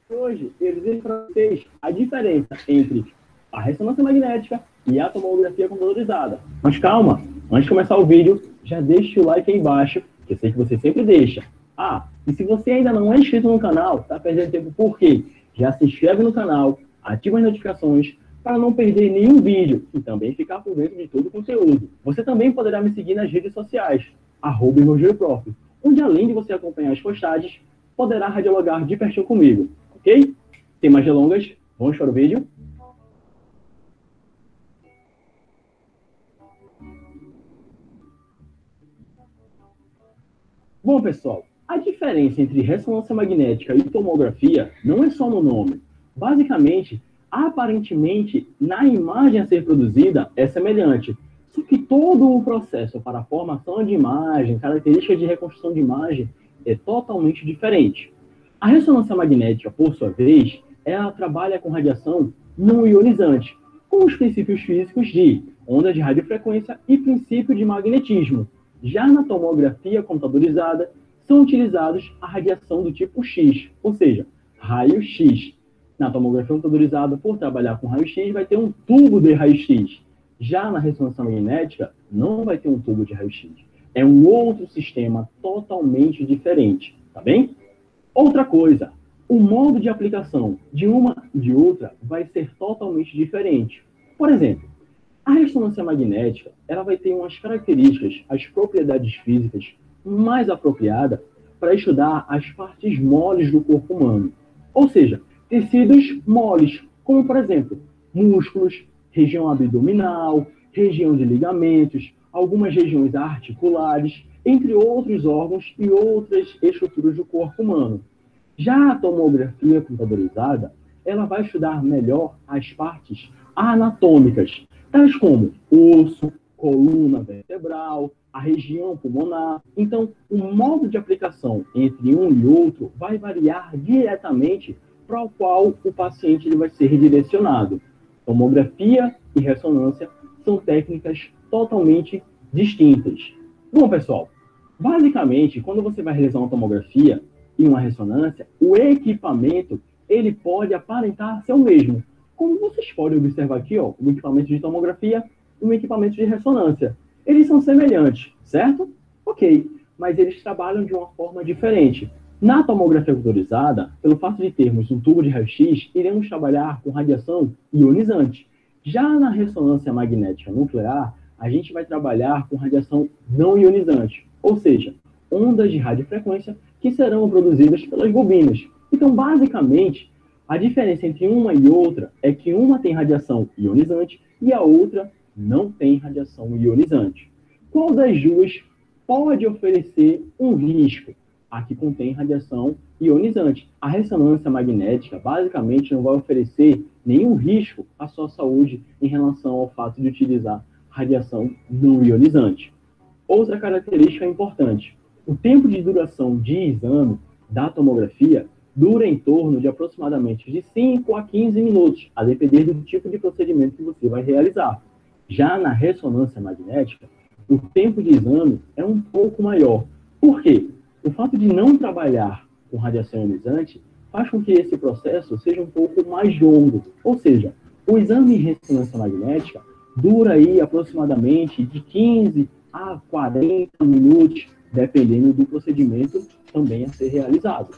Hoje, eu vou para vocês a diferença entre a ressonância magnética e a tomografia computadorizada. Mas calma, antes de começar o vídeo, já deixa o like aí embaixo, que eu sei que você sempre deixa. Ah, e se você ainda não é inscrito no canal, tá perdendo tempo por quê? Já se inscreve no canal, ativa as notificações para não perder nenhum vídeo e também ficar por dentro de todo o conteúdo. Você também poderá me seguir nas redes sociais, @EmorgioProf, onde além de você acompanhar as postagens, poderá radiologar de pertinho comigo, ok? Sem mais delongas, vamos para o vídeo? Bom, pessoal, a diferença entre ressonância magnética e tomografia não é só no nome. Basicamente, aparentemente, na imagem a ser produzida é semelhante. Só que todo o processo para a formação de imagem, características de reconstrução de imagem, é totalmente diferente. A ressonância magnética, por sua vez, ela trabalha com radiação não ionizante, com os princípios físicos de onda de radiofrequência e princípio de magnetismo. Já na tomografia computadorizada, são utilizados a radiação do tipo X, ou seja, raio-X. Na tomografia computadorizada, por trabalhar com raio-X, vai ter um tubo de raio-X. Já na ressonância magnética, não vai ter um tubo de raio-X. É um outro sistema totalmente diferente, tá bem? Outra coisa, o modo de aplicação de uma e de outra vai ser totalmente diferente. Por exemplo, a ressonância magnética, ela vai ter umas características, as propriedades físicas mais apropriadas para estudar as partes moles do corpo humano. Ou seja, tecidos moles, como por exemplo, músculos, região abdominal, região de ligamentos, algumas regiões articulares, entre outros órgãos e outras estruturas do corpo humano. Já a tomografia computadorizada, ela vai estudar melhor as partes anatômicas, tais como osso, coluna vertebral, a região pulmonar. Então, o modo de aplicação entre um e outro vai variar diretamente para o qual o paciente ele vai ser redirecionado. Tomografia e ressonância são técnicas totalmente distintas. Bom, pessoal, basicamente, quando você vai realizar uma tomografia e uma ressonância, o equipamento ele pode aparentar ser o mesmo. Como vocês podem observar aqui, ó, o equipamento de tomografia e o equipamento de ressonância. Eles são semelhantes, certo? Ok, mas eles trabalham de uma forma diferente. Na tomografia computadorizada, pelo fato de termos um tubo de raio-X, iremos trabalhar com radiação ionizante. Já na ressonância magnética nuclear, a gente vai trabalhar com radiação não ionizante, ou seja, ondas de radiofrequência que serão produzidas pelas bobinas. Então, basicamente, a diferença entre uma e outra é que uma tem radiação ionizante e a outra não tem radiação ionizante. Qual das duas pode oferecer um risco? A que contém radiação ionizante. A ressonância magnética, basicamente, não vai oferecer nenhum risco à sua saúde em relação ao fato de utilizar radiação não ionizante. Outra característica importante, o tempo de duração de exame da tomografia dura em torno de aproximadamente de 5 a 15 minutos, a depender do tipo de procedimento que você vai realizar. Já na ressonância magnética, o tempo de exame é um pouco maior. Por quê? O fato de não trabalhar com radiação ionizante faz com que esse processo seja um pouco mais longo. Ou seja, o exame em ressonância magnética dura aí aproximadamente de 15 a 40 minutos, dependendo do procedimento também a ser realizado.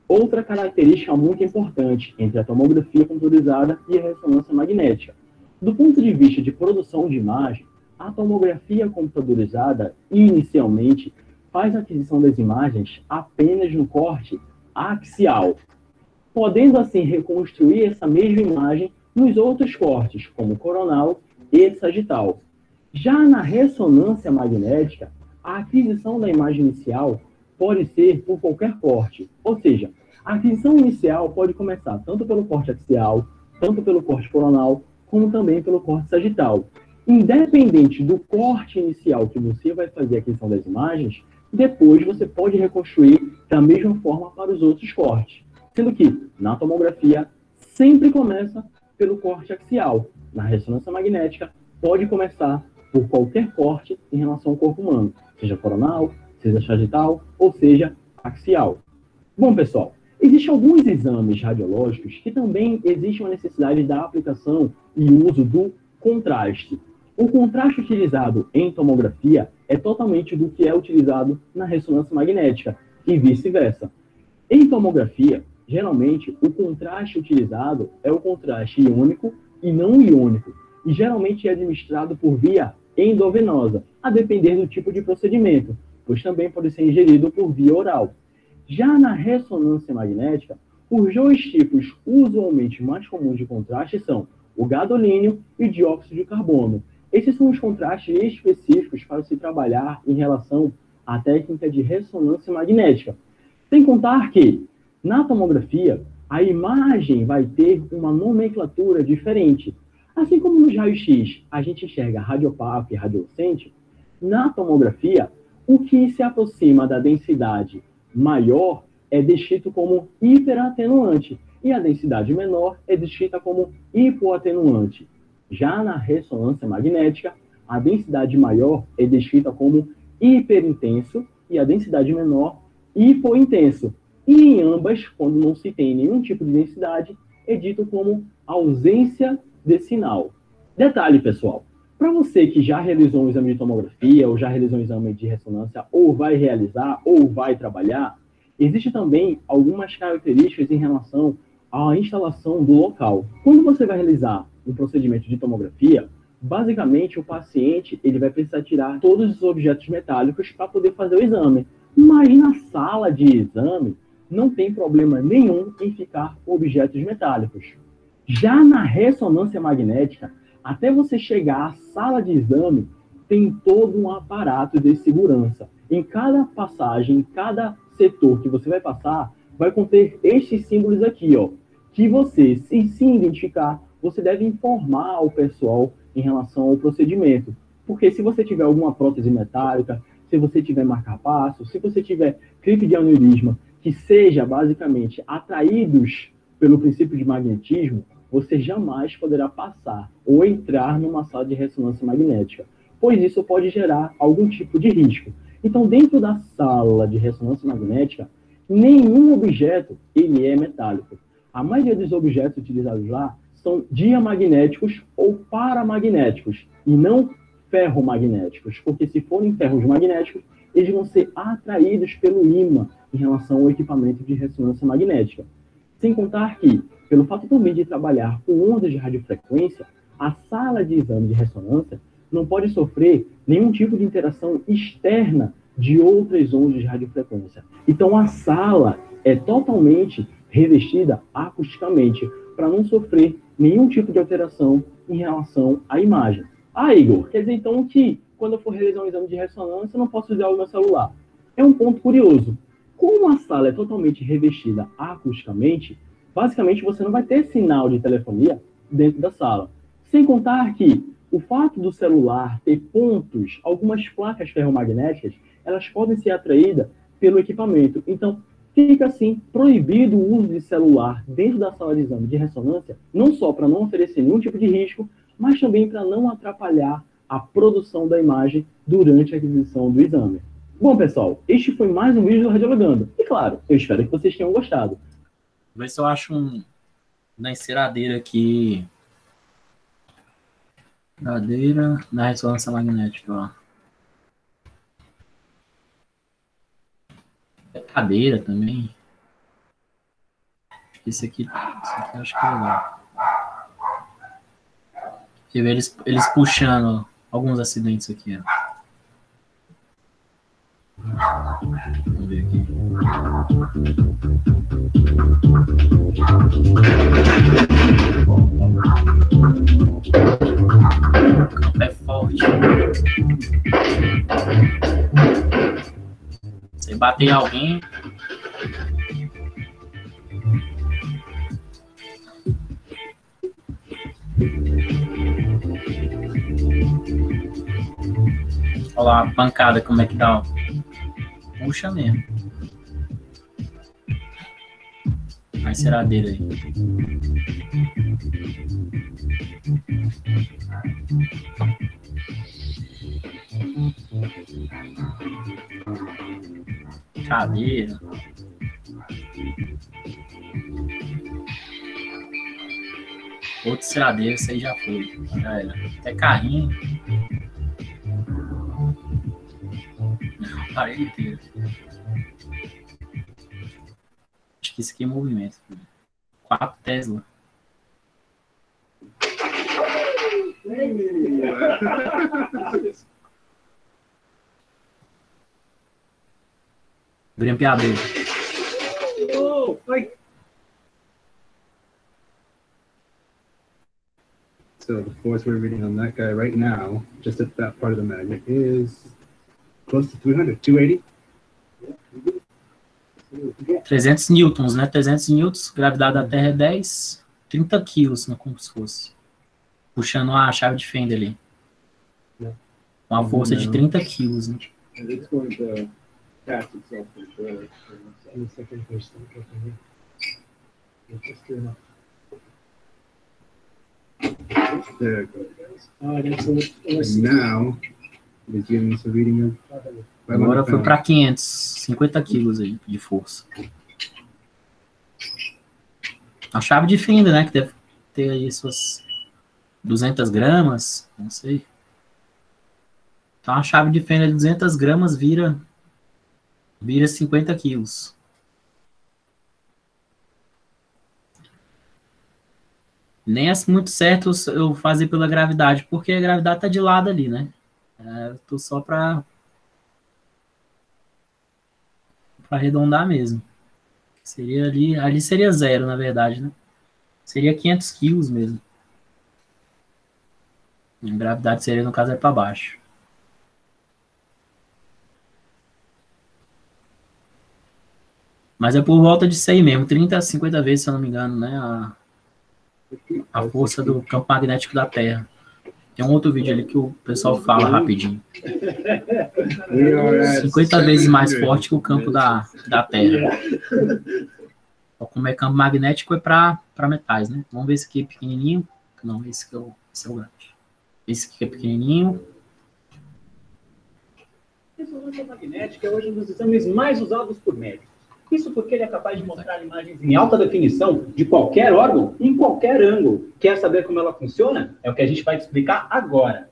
Outra característica muito importante entre a tomografia computadorizada e a ressonância magnética. Do ponto de vista de produção de imagem, a tomografia computadorizada, inicialmente, faz a aquisição das imagens apenas no corte axial, podendo assim reconstruir essa mesma imagem nos outros cortes, como coronal e sagital. Já na ressonância magnética, a aquisição da imagem inicial pode ser por qualquer corte, ou seja, a aquisição inicial pode começar tanto pelo corte axial, tanto pelo corte coronal, como também pelo corte sagital. Independente do corte inicial que você vai fazer a aquisição das imagens, depois você pode reconstruir da mesma forma para os outros cortes. Sendo que, na tomografia, sempre começa pelo corte axial. Na ressonância magnética, pode começar por qualquer corte em relação ao corpo humano, seja coronal, seja sagital, ou seja, axial. Bom, pessoal, existem alguns exames radiológicos que também existe uma necessidade da aplicação e uso do contraste. O contraste utilizado em tomografia é totalmente do que é utilizado na ressonância magnética e vice-versa. Em tomografia, geralmente, o contraste utilizado é o contraste iônico e não iônico, e geralmente é administrado por via endovenosa, a depender do tipo de procedimento, pois também pode ser ingerido por via oral. Já na ressonância magnética, os dois tipos usualmente mais comuns de contraste são o gadolínio e o dióxido de carbono. Esses são os contrastes específicos para se trabalhar em relação à técnica de ressonância magnética. Sem contar que, na tomografia, a imagem vai ter uma nomenclatura diferente. Assim como nos raios-x a gente enxerga radiopaco e radiolucente, na tomografia, o que se aproxima da densidade maior é descrito como hiperatenuante e a densidade menor é descrita como hipoatenuante. Já na ressonância magnética, a densidade maior é descrita como hiperintenso e a densidade menor hipointenso. E em ambas, quando não se tem nenhum tipo de densidade, é dito como ausência de sinal. Detalhe, pessoal, para você que já realizou um exame de tomografia, ou já realizou um exame de ressonância, ou vai realizar, ou vai trabalhar, existe também algumas características em relação à instalação do local. Quando você vai realizar um procedimento de tomografia, basicamente o paciente ele vai precisar tirar todos os objetos metálicos para poder fazer o exame. Mas na sala de exame, não tem problema nenhum em ficar objetos metálicos. Já na ressonância magnética, até você chegar à sala de exame, tem todo um aparato de segurança. Em cada passagem, em cada setor que você vai passar, vai conter estes símbolos aqui, ó, que você, se identificar, você deve informar ao pessoal em relação ao procedimento. Porque se você tiver alguma prótese metálica, se você tiver marca-passo, se você tiver clipe de aneurisma, que seja basicamente atraídos pelo princípio de magnetismo, você jamais poderá passar ou entrar numa sala de ressonância magnética, pois isso pode gerar algum tipo de risco. Então, dentro da sala de ressonância magnética, nenhum objeto ele é metálico. A maioria dos objetos utilizados lá são diamagnéticos ou paramagnéticos, e não ferromagnéticos, porque se forem ferros magnéticos, eles vão ser atraídos pelo ímã em relação ao equipamento de ressonância magnética. Sem contar que, pelo fato também de trabalhar com ondas de radiofrequência, a sala de exame de ressonância não pode sofrer nenhum tipo de interação externa de outras ondas de radiofrequência. Então, a sala é totalmente revestida acusticamente, para não sofrer nenhum tipo de alteração em relação à imagem. Ah, Igor, quer dizer então que quando eu for realizar um exame de ressonância, eu não posso usar o meu celular. É um ponto curioso. Como a sala é totalmente revestida acusticamente, basicamente você não vai ter sinal de telefonia dentro da sala. Sem contar que o fato do celular ter pontos, algumas placas ferromagnéticas, elas podem ser atraídas pelo equipamento. Então, fica assim proibido o uso de celular dentro da sala de exame de ressonância, não só para não oferecer nenhum tipo de risco, mas também para não atrapalhar a produção da imagem durante a aquisição do exame. Bom, pessoal, este foi mais um vídeo do Radiologando. E claro, eu espero que vocês tenham gostado. Vou ver se eu acho na enceradeira aqui. Enceradeira na ressonância magnética, ó. É cadeira também. Esse aqui eu acho que é legal. Você vê eles puxando alguns acidentes aqui, ó. Vamos ver aqui. O campo é forte. Você bater em alguém. Olha lá a pancada, como é que tá, ó. Puxa mesmo. A enceradeira aí. Cadeira. Outro enceradeira, isso aí já foi. Já era. Até carrinho. Aparelho inteiro. Acho que isso aqui é movimento. 4 Tesla. Grampeador. Oh, like. So the force we're reading on that guy right now, just at that part of the magnet, is close to 300, 280. 300 newtons, né? 300 newtons, gravidade da Terra é 10, 30 quilos, né? Como se fosse. Puxando a chave de fenda ali. Com a força de 30 quilos, né? There it goes. And now, it's giving us a reading of 500 Agora foi pounds. para 550 quilos aí de força. A chave de fenda, né? Que deve ter aí suas 200 gramas, não sei. Então a chave de fenda de 200 gramas vira 50 quilos. Nem é muito certo eu fazer pela gravidade, porque a gravidade tá de lado ali, né? Eu tô só para arredondar mesmo. Seria ali seria 0, na verdade, né? Seria 500 quilos mesmo. A gravidade seria, no caso, é para baixo. Mas é por volta de 100 mesmo, 30 a 50 vezes, se eu não me engano, né? A força do campo magnético da Terra. Tem um outro vídeo ali que o pessoal fala rapidinho. 50 vezes mais forte que o campo da Terra. Então, como é campo magnético, é para metais, né? Vamos ver esse aqui é pequenininho. Não, esse que é o grande. Esse aqui é pequenininho. A ressonância magnética é hoje um dos exames mais usados por médicos. Isso porque ele é capaz de mostrar imagens em alta definição de qualquer órgão, em qualquer ângulo. Quer saber como ela funciona? É o que a gente vai te explicar agora.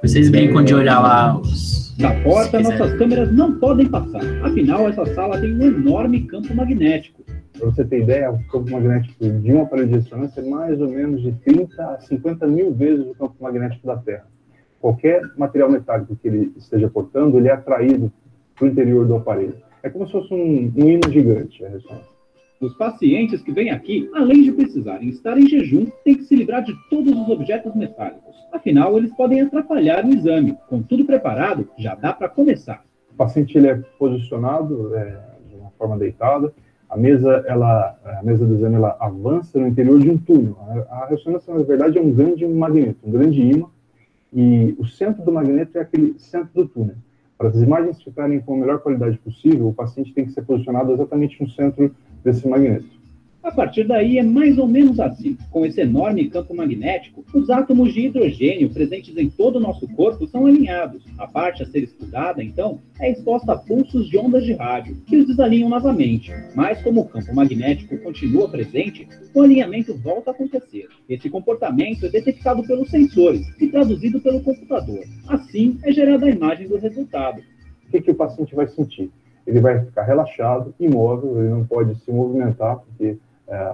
Vocês brincam de olhar lá os... Da porta, nossas câmeras não podem passar. Afinal, essa sala tem um enorme campo magnético. Para você ter ideia, o campo magnético de um aparelho de ressonância é mais ou menos de 30 a 50 mil vezes o campo magnético da Terra. Qualquer material metálico que ele esteja portando, ele é atraído para o interior do aparelho. É como se fosse um ímã gigante, a ressonância. Os pacientes que vêm aqui, além de precisarem estar em jejum, têm que se livrar de todos os objetos metálicos. Afinal, eles podem atrapalhar o exame. Com tudo preparado, já dá para começar. O paciente ele é posicionado de uma forma deitada. A mesa do exame ela avança no interior de um túnel. A ressonância, na verdade, é um grande magneto, um grande ímã. E o centro do magneto é aquele centro do túnel. Para as imagens ficarem com a melhor qualidade possível, o paciente tem que ser posicionado exatamente no centro desse magneto. A partir daí é mais ou menos assim. Com esse enorme campo magnético, os átomos de hidrogênio presentes em todo o nosso corpo são alinhados. A parte a ser estudada, então, é exposta a pulsos de ondas de rádio, que os desalinham novamente. Mas como o campo magnético continua presente, o alinhamento volta a acontecer. Esse comportamento é detectado pelos sensores e traduzido pelo computador. Assim, é gerada a imagem do resultado. O que o paciente vai sentir? Ele vai ficar relaxado, imóvel, ele não pode se movimentar, porque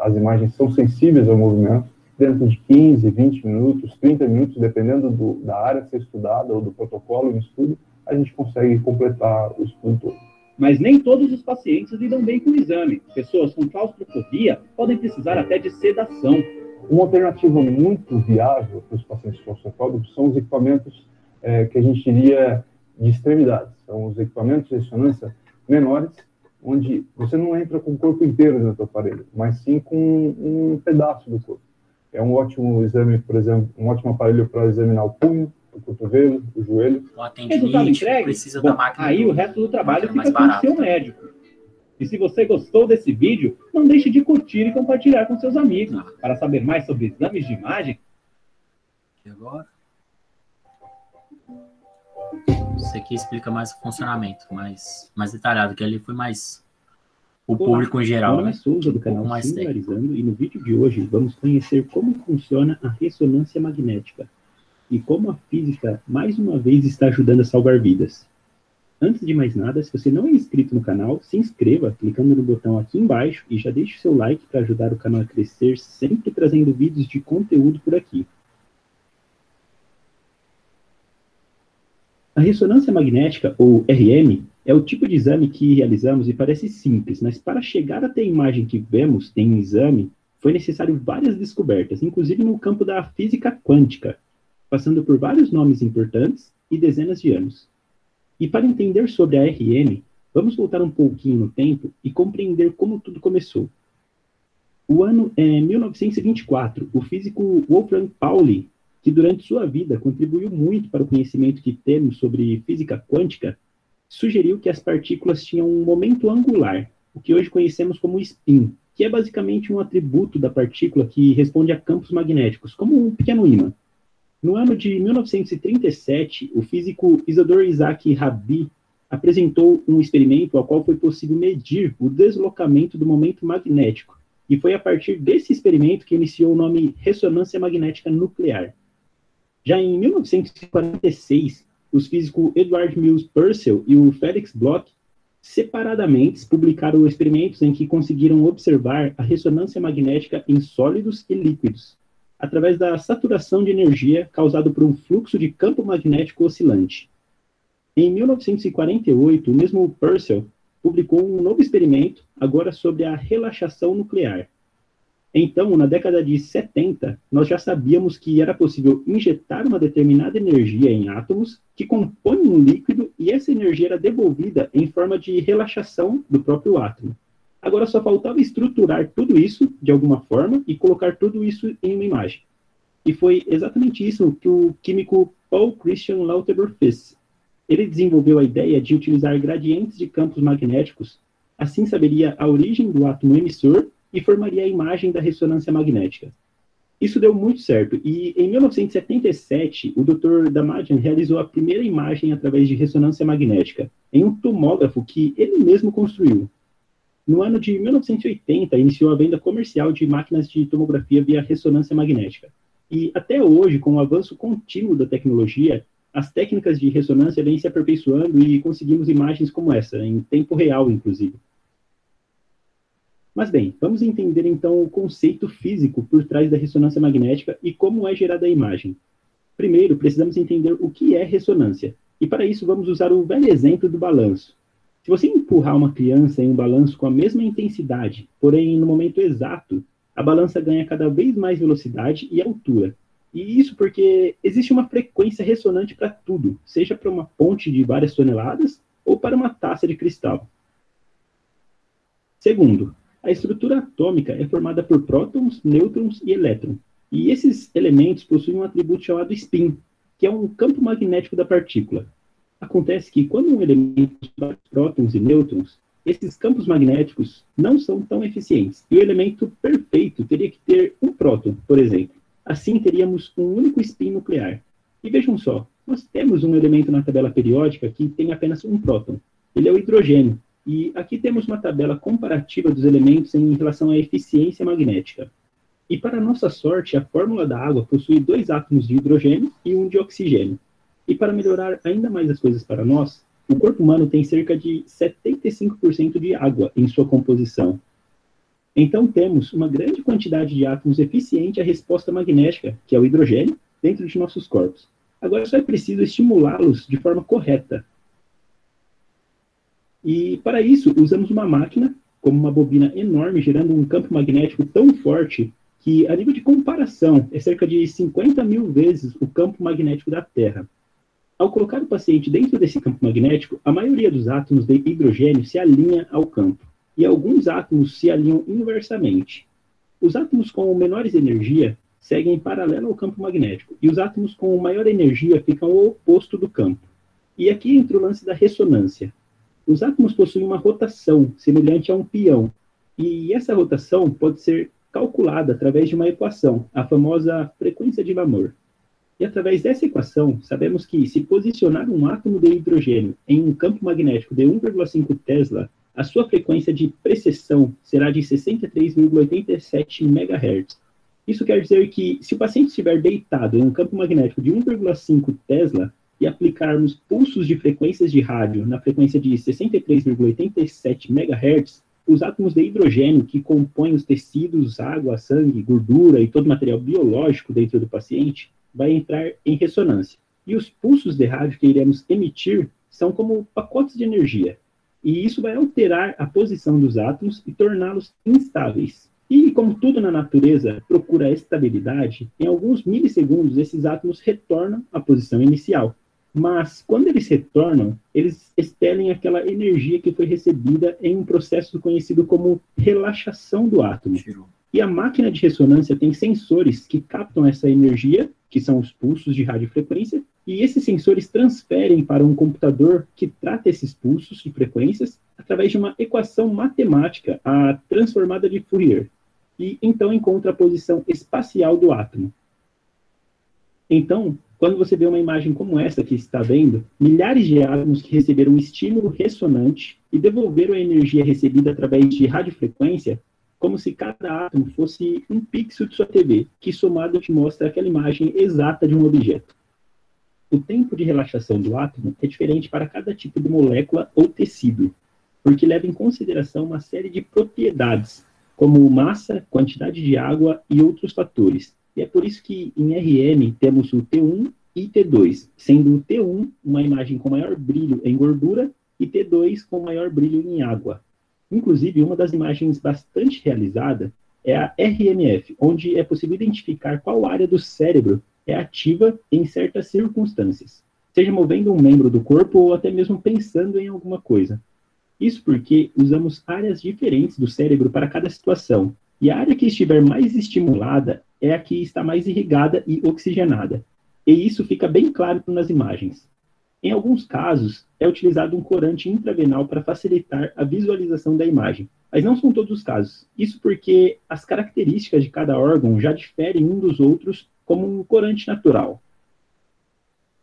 as imagens são sensíveis ao movimento. Dentro de 15, 20 minutos, 30 minutos, dependendo da área a ser estudada ou do protocolo em estudo, a gente consegue completar o estudo todo. Mas nem todos os pacientes lidam bem com o exame. Pessoas com claustrofobia podem precisar até de sedação. Uma alternativa muito viável para os pacientes claustrofóbicos são os equipamentos que a gente diria de extremidades. São os equipamentos de ressonância menores, onde você não entra com o corpo inteiro dentro do aparelho, mas sim com um pedaço do corpo. É um ótimo exame, por exemplo, um ótimo aparelho para examinar o punho, o cotovelo, o joelho. O Resultado entregue? Precisa Bom, da máquina aí do, o resto do trabalho máquina fica mais com o seu barata. médico. E se você gostou desse vídeo, não deixe de curtir e compartilhar com seus amigos. Para saber mais sobre exames de imagem, E agora? Isso aqui explica mais o funcionamento, mais detalhado, que ali foi mais o público em geral. Meu nome é Souza, do canal mais Singularizando, e no vídeo de hoje vamos conhecer como funciona a ressonância magnética e como a física, mais uma vez, está ajudando a salvar vidas. Antes de mais nada, se você não é inscrito no canal, se inscreva clicando no botão aqui embaixo e já deixe o seu like para ajudar o canal a crescer, sempre trazendo vídeos de conteúdo por aqui. A ressonância magnética, ou RM, é o tipo de exame que realizamos e parece simples, mas para chegar até a imagem que vemos em um exame, foi necessário várias descobertas, inclusive no campo da física quântica, passando por vários nomes importantes e dezenas de anos. E para entender sobre a RM, vamos voltar um pouquinho no tempo e compreender como tudo começou. O ano é 1924, o físico Wolfgang Pauli, que durante sua vida contribuiu muito para o conhecimento que temos sobre física quântica, sugeriu que as partículas tinham um momento angular, o que hoje conhecemos como spin, que é basicamente um atributo da partícula que responde a campos magnéticos, como um pequeno ímã. No ano de 1937, o físico Isidor Isaac Rabi apresentou um experimento ao qual foi possível medir o deslocamento do momento magnético, e foi a partir desse experimento que iniciou o nome ressonância magnética nuclear. Já em 1946, os físicos Edward Mills Purcell e o Felix Bloch, separadamente, publicaram experimentos em que conseguiram observar a ressonância magnética em sólidos e líquidos, através da saturação de energia causada por um fluxo de campo magnético oscilante. Em 1948, o mesmo Purcell publicou um novo experimento, agora sobre a relaxação nuclear. Então, na década de 70, nós já sabíamos que era possível injetar uma determinada energia em átomos que compõem um líquido e essa energia era devolvida em forma de relaxação do próprio átomo. Agora só faltava estruturar tudo isso de alguma forma e colocar tudo isso em uma imagem. E foi exatamente isso que o químico Paul Christian Lauterbur fez. Ele desenvolveu a ideia de utilizar gradientes de campos magnéticos, assim saberia a origem do átomo emissor e formaria a imagem da ressonância magnética. Isso deu muito certo, e em 1977, o Dr. Damadian realizou a primeira imagem através de ressonância magnética, em um tomógrafo que ele mesmo construiu. No ano de 1980, iniciou a venda comercial de máquinas de tomografia via ressonância magnética. E até hoje, com o avanço contínuo da tecnologia, as técnicas de ressonância vêm se aperfeiçoando e conseguimos imagens como essa, em tempo real, inclusive. Mas bem, vamos entender então o conceito físico por trás da ressonância magnética e como é gerada a imagem. Primeiro, precisamos entender o que é ressonância, e para isso vamos usar o velho exemplo do balanço. Se você empurrar uma criança em um balanço com a mesma intensidade, porém no momento exato, a balança ganha cada vez mais velocidade e altura. E isso porque existe uma frequência ressonante para tudo, seja para uma ponte de várias toneladas ou para uma taça de cristal. Segundo, a estrutura atômica é formada por prótons, nêutrons e elétrons. E esses elementos possuem um atributo chamado spin, que é um campo magnético da partícula. Acontece que quando um elemento tem vários prótons e nêutrons, esses campos magnéticos não são tão eficientes. E o elemento perfeito teria que ter um próton, por exemplo. Assim, teríamos um único spin nuclear. E vejam só, nós temos um elemento na tabela periódica que tem apenas um próton. Ele é o hidrogênio. E aqui temos uma tabela comparativa dos elementos em relação à eficiência magnética. E para nossa sorte, a fórmula da água possui 2 átomos de hidrogênio e um de oxigênio. E para melhorar ainda mais as coisas para nós, o corpo humano tem cerca de 75% de água em sua composição. Então temos uma grande quantidade de átomos eficiente à resposta magnética, que é o hidrogênio, dentro de nossos corpos. Agora só é preciso estimulá-los de forma correta. E para isso usamos uma máquina, como uma bobina enorme, gerando um campo magnético tão forte que, a nível de comparação, é cerca de 50 mil vezes o campo magnético da Terra. Ao colocar o paciente dentro desse campo magnético, a maioria dos átomos de hidrogênio se alinha ao campo, e alguns átomos se alinham inversamente. Os átomos com menores energia seguem em paralelo ao campo magnético, e os átomos com maior energia ficam ao oposto do campo. E aqui entra o lance da ressonância. Os átomos possuem uma rotação semelhante a um peão, e essa rotação pode ser calculada através de uma equação, a famosa frequência de Lamor. E através dessa equação, sabemos que se posicionar um átomo de hidrogênio em um campo magnético de 1,5 Tesla, a sua frequência de precessão será de 63,87 MHz. Isso quer dizer que, se o paciente estiver deitado em um campo magnético de 1,5 Tesla e aplicarmos pulsos de frequências de rádio na frequência de 63,87 MHz, os átomos de hidrogênio que compõem os tecidos, água, sangue, gordura e todo o material biológico dentro do paciente vai entrar em ressonância. E os pulsos de rádio que iremos emitir são como pacotes de energia. E isso vai alterar a posição dos átomos e torná-los instáveis. E como tudo na natureza procura estabilidade, em alguns milissegundos esses átomos retornam à posição inicial. Mas, quando eles retornam, eles expelem aquela energia que foi recebida em um processo conhecido como relaxação do átomo. E a máquina de ressonância tem sensores que captam essa energia, que são os pulsos de radiofrequência, e esses sensores transferem para um computador que trata esses pulsos de frequências através de uma equação matemática, a transformada de Fourier, e então encontra a posição espacial do átomo. Então, quando você vê uma imagem como essa que está vendo, milhares de átomos que receberam um estímulo ressonante e devolveram a energia recebida através de radiofrequência, como se cada átomo fosse um pixel de sua TV, que somado te mostra aquela imagem exata de um objeto. O tempo de relaxação do átomo é diferente para cada tipo de molécula ou tecido, porque leva em consideração uma série de propriedades, como massa, quantidade de água e outros fatores. E é por isso que em RM temos o T1 e T2, sendo o T1 uma imagem com maior brilho em gordura e T2 com maior brilho em água. Inclusive, uma das imagens bastante realizada é a RMF, onde é possível identificar qual área do cérebro é ativa em certas circunstâncias, seja movendo um membro do corpo ou até mesmo pensando em alguma coisa. Isso porque usamos áreas diferentes do cérebro para cada situação, e a área que estiver mais estimulada é a que está mais irrigada e oxigenada, e isso fica bem claro nas imagens. Em alguns casos, é utilizado um corante intravenal para facilitar a visualização da imagem, mas não são todos os casos. Isso porque as características de cada órgão já diferem um dos outros como um corante natural.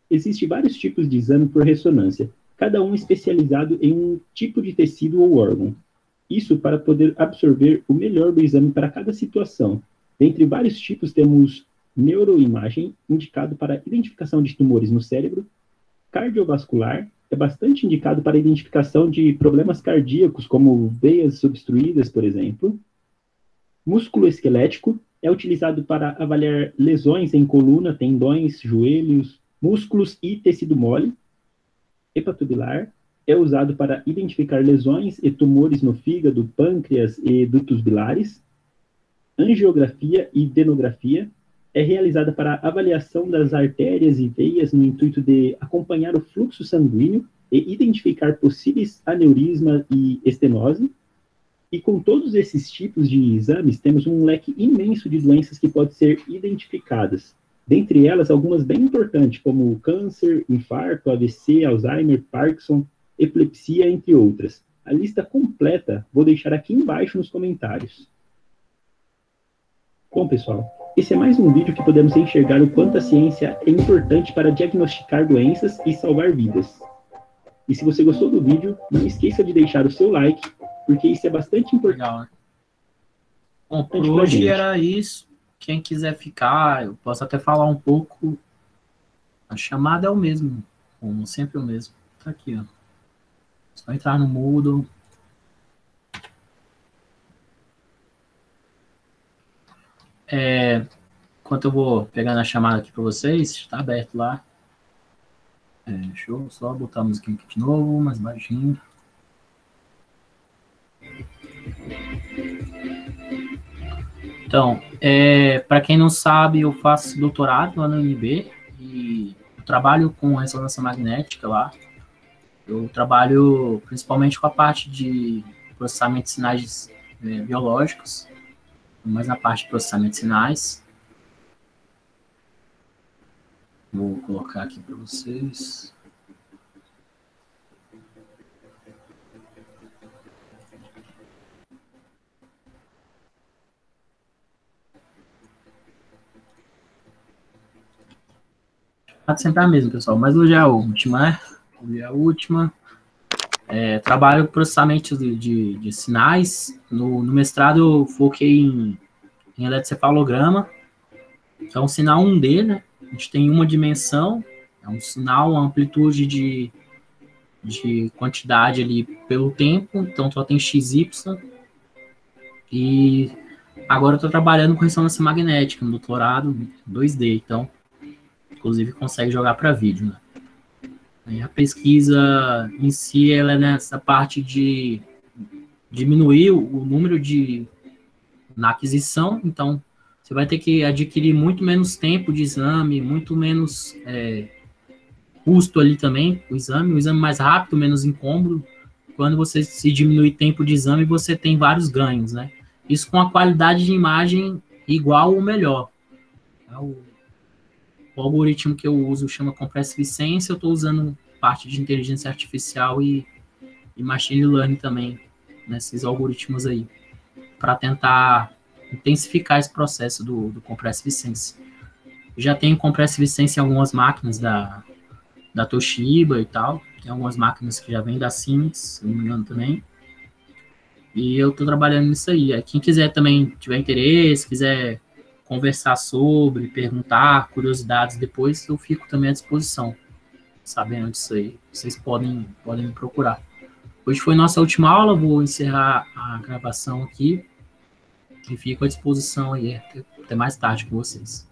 Existem vários tipos de exame por ressonância, cada um especializado em um tipo de tecido ou órgão. Isso para poder absorver o melhor do exame para cada situação. Dentre vários tipos temos neuroimagem, indicado para identificação de tumores no cérebro, cardiovascular, é bastante indicado para a identificação de problemas cardíacos, como veias obstruídas, por exemplo. Músculo-esquelético é utilizado para avaliar lesões em coluna, tendões, joelhos, músculos e tecido mole. Hepatobilar é usado para identificar lesões e tumores no fígado, pâncreas e dutos biliares. Angiografia e denografia é realizada para avaliação das artérias e veias no intuito de acompanhar o fluxo sanguíneo e identificar possíveis aneurisma e estenose. E com todos esses tipos de exames, temos um leque imenso de doenças que podem ser identificadas. Dentre elas, algumas bem importantes, como câncer, infarto, AVC, Alzheimer, Parkinson, epilepsia, entre outras. A lista completa vou deixar aqui embaixo nos comentários. Bom, pessoal, esse é mais um vídeo que podemos enxergar o quanto a ciência é importante para diagnosticar doenças e salvar vidas. E se você gostou do vídeo, não esqueça de deixar o seu like, porque isso é bastante importante. Legal, né? Bom, por hoje era isso. Quem quiser ficar, eu posso até falar um pouco. A chamada é o mesmo, como sempre o mesmo. Tá aqui, ó. Só entrar no Moodle. Enquanto eu vou pegando a chamada aqui para vocês, está aberto lá. Deixa eu só botar a musiquinha aqui de novo, mais baixinho. Então, para quem não sabe, eu faço doutorado lá no UNB e eu trabalho com ressonância magnética lá. Eu trabalho principalmente com a parte de processamento de sinais biológicos, mais na parte de processamento de sinais. Vou colocar aqui para vocês. Sempre a mesma, pessoal, mas hoje é a última, né? Hoje é a última. Trabalho com processamento de sinais. No mestrado eu foquei em eletrocefalograma, que é um sinal 1D, né? A gente tem uma dimensão, é um sinal, uma amplitude de quantidade ali pelo tempo, então só tem XY. E agora eu estou trabalhando com ressonância magnética no doutorado 2D, então, inclusive, consegue jogar para vídeo, né? E a pesquisa em si, ela é nessa parte de diminuir o número na aquisição, então você vai ter que adquirir muito menos tempo de exame, muito menos custo ali também, o exame mais rápido, menos incômodo. Quando você se diminui tempo de exame, você tem vários ganhos, né? Isso com a qualidade de imagem igual ou melhor. O algoritmo que eu uso chama Compressive Sense, eu estou usando parte de inteligência artificial e machine learning também, nesses algoritmos aí, para tentar intensificar esse processo do Compressive Sense. Já tenho Compressive Sense em algumas máquinas da Toshiba e tal, tem algumas máquinas que já vêm da Siemens, se não me engano também, e eu estou trabalhando nisso aí. Quem quiser também, tiver interesse, quiser conversar sobre, perguntar, curiosidades depois, eu fico também à disposição, sabendo disso aí. Vocês podem me procurar. Hoje foi nossa última aula, vou encerrar a gravação aqui e fico à disposição aí até mais tarde com vocês.